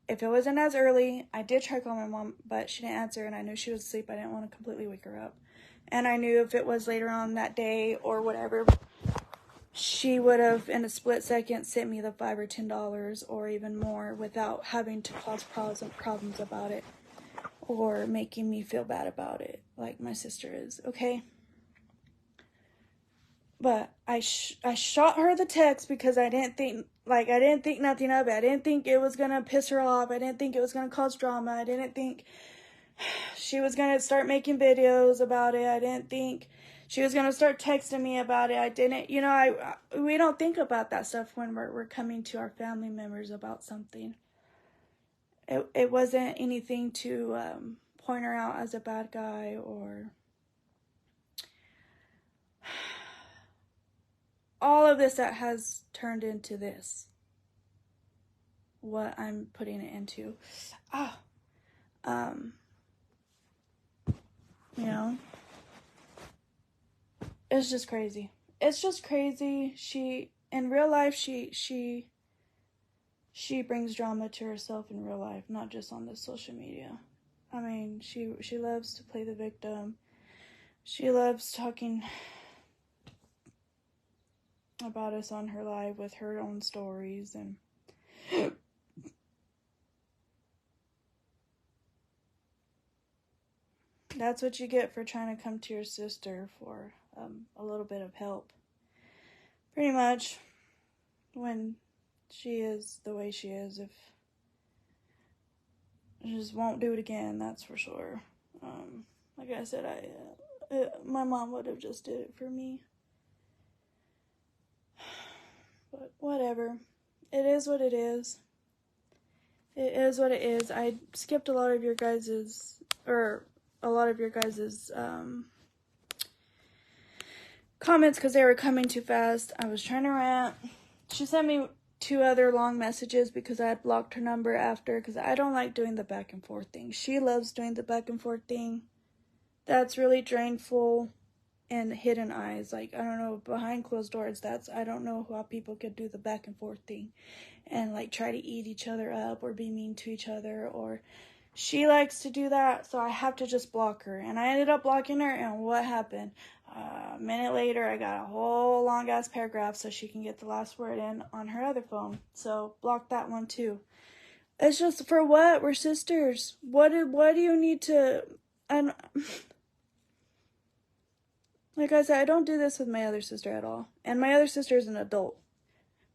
If it wasn't as early, I did try calling my mom, but she didn't answer, and I knew she was asleep. I didn't want to completely wake her up. And I knew if it was later on that day or whatever, she would have, in a split second, sent me the $5 or $10 or even more without having to cause problems about it or making me feel bad about it, like my sister is, okay? But I shot her the text because I didn't think nothing of it. I didn't think it was going to piss her off. I didn't think it was going to cause drama. I didn't think she was going to start making videos about it. I didn't think she was going to start texting me about it. I didn't, you know, we don't think about that stuff when we're coming to our family members about something. It wasn't anything to point her out as a bad guy or all of this that has turned into this, what I'm putting it into. You know, it's just crazy. It's just crazy. In real life, she brings drama to herself in real life, not just on the social media. I mean, she loves to play the victim. She loves talking about us on her live with her own stories, and that's what you get for trying to come to your sister for a little bit of help. Pretty much, when she is the way she is, if she just won't do it again, that's for sure. Like I said, my mom would have just did it for me. But whatever. It is what it is. It is what it is. I skipped a lot of your guys's, comments because they were coming too fast. I was trying to rant. She sent me 2 other long messages because I had blocked her number after, because I don't like doing the back and forth thing. She loves doing the back and forth thing. That's really drainful and hidden eyes. Like, I don't know, behind closed doors, I don't know how people could do the back and forth thing and like try to eat each other up or be mean to each other, or she likes to do that, so I have to just block her. And I ended up blocking her, and what happened? A minute later, I got a whole long-ass paragraph so she can get the last word in on her other phone. So, block that one, too. It's just, for what? We're sisters. What do you need to... And like I said, I don't do this with my other sister at all. And my other sister is an adult.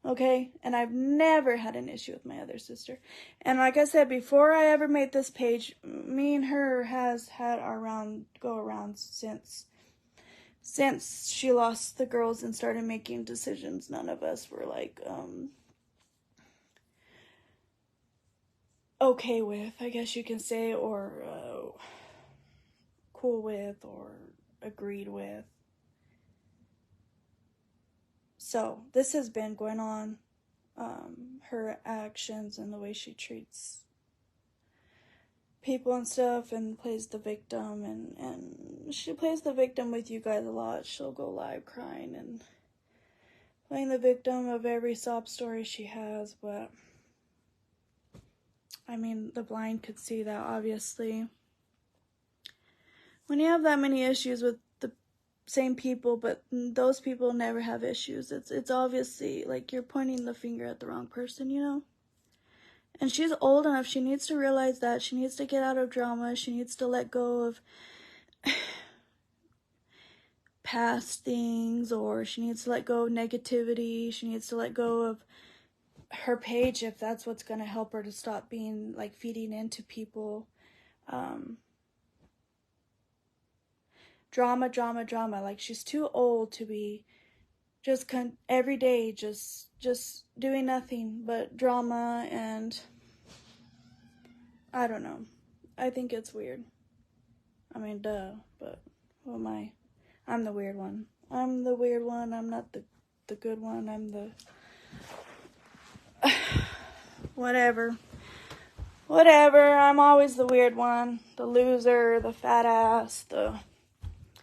Okay? And I've never had an issue with my other sister. And like I said, before I ever made this page, me and her has had our go around since she lost the girls and started making decisions. None of us were like, okay with, I guess you can say, or cool with, or agreed with. So, this has been going on, her actions and the way she treats people and stuff, and plays the victim, and she plays the victim with you guys a lot. She'll go live crying and playing the victim of every sob story she has, but, I mean, the blind could see that, obviously. When you have that many issues with same people, but those people never have issues, it's obviously like you're pointing the finger at the wrong person, you know? And she's old enough, she needs to realize that. She needs to get out of drama. She needs to let go of past things, or she needs to let go of negativity. She needs to let go of her page if that's what's going to help her to stop being like feeding into people. Drama. Like, she's too old to be just every day just doing nothing but drama, and I don't know. I think it's weird. I mean, duh, but who am I? I'm the weird one. I'm the weird one. I'm not the good one. I'm the... Whatever. I'm always the weird one. The loser, the fat ass, the...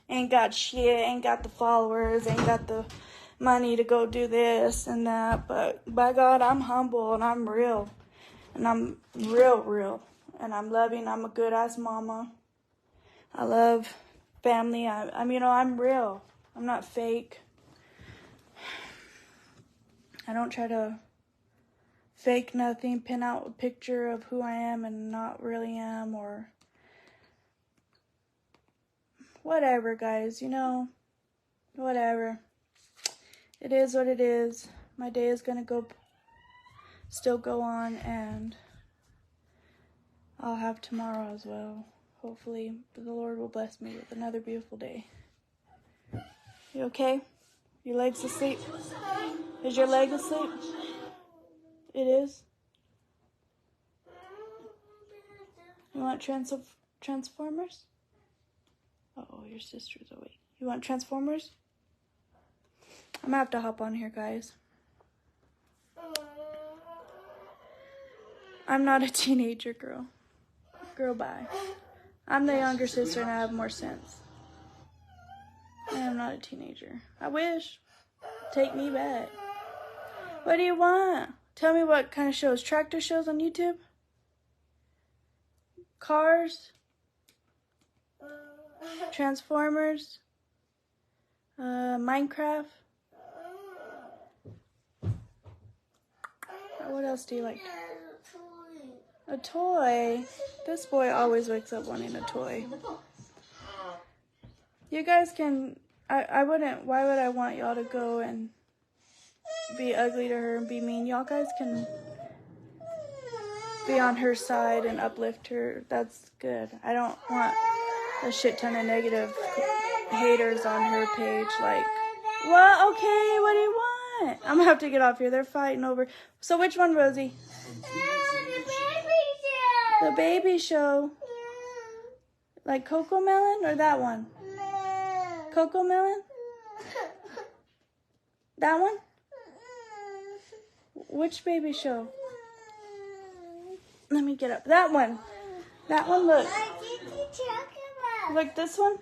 ain't got shit, ain't got the followers, ain't got the money to go do this and that. But by God, I'm humble and I'm real. And I'm real. And I'm loving. I'm a good ass mama. I love family. I'm I'm real. I'm not fake. I don't try to fake nothing, pin out a picture of who I am and not really am, or whatever, guys, whatever. It is what it is. My day is gonna still go on, and I'll have tomorrow as well. Hopefully, the Lord will bless me with another beautiful day. You okay? Your leg's asleep? Is your leg asleep? It is? You want Transformers? Oh, your sister's awake. You want Transformers? I'm gonna have to hop on here, guys. I'm not a teenager, girl. Girl, bye. I'm the younger sister and I have more sense. I am not a teenager. I wish. Take me back. What do you want? Tell me what kind of shows. Tractor shows on YouTube? Cars? Transformers? Minecraft? What else do you like? A toy? This boy always wakes up wanting a toy. You guys can... I wouldn't... Why would I want y'all to go and be ugly to her and be mean? Y'all guys can be on her side and uplift her. That's good. I don't want a shit ton of negative haters on her page like, well, okay, what do you want? I'm gonna have to get off here. They're fighting over. So which one, Rosie? The baby show. Like Coco Melon or that one? Coco Melon? That one? Which baby show? Let me get up. That one. That one, look. Like this one?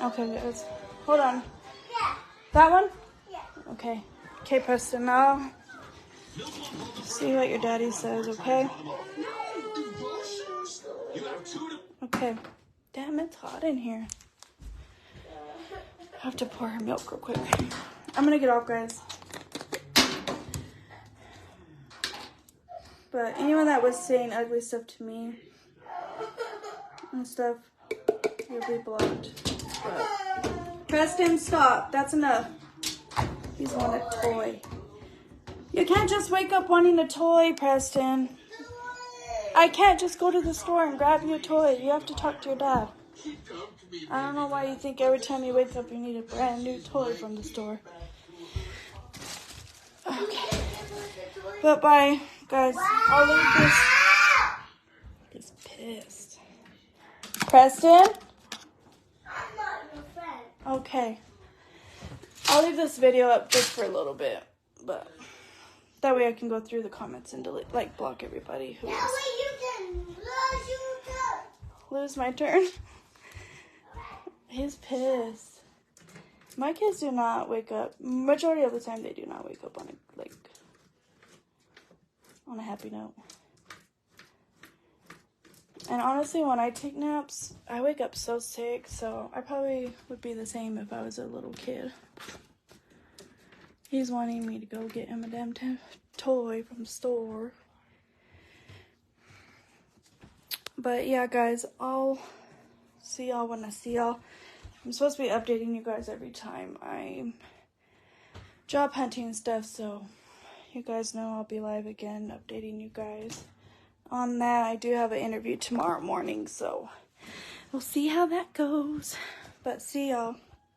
Okay, guys. Hold on. That one? Okay. Okay, Preston, now see what your daddy says, okay? Okay. Damn, it's hot in here. I have to pour her milk real quick. I'm gonna get off, guys. But anyone that was saying ugly stuff to me and stuff, you'll be blocked. But Preston, stop. That's enough. He's wanting a toy. You can't just wake up wanting a toy, Preston. I can't just go to the store and grab you a toy. You have to talk to your dad. I don't know why you think every time you wake up you need a brand new toy from the store. Okay. But bye, guys. I'll leave this. He's pissed. Preston? I'm not your friend. Okay. I'll leave this video up just for a little bit, but that way I can go through the comments and delete, like, block everybody who That way you can lose your turn. lose my turn. He's pissed. My kids do not wake up. Majority of the time, they do not wake up on a happy note. And honestly, when I take naps, I wake up so sick. So I probably would be the same if I was a little kid. He's wanting me to go get him a damn toy from the store. But yeah, guys, I'll see y'all when I see y'all. I'm supposed to be updating you guys every time I'm job hunting and stuff, so you guys know I'll be live again updating you guys on that. I do have an interview tomorrow morning, so we'll see how that goes. But see y'all.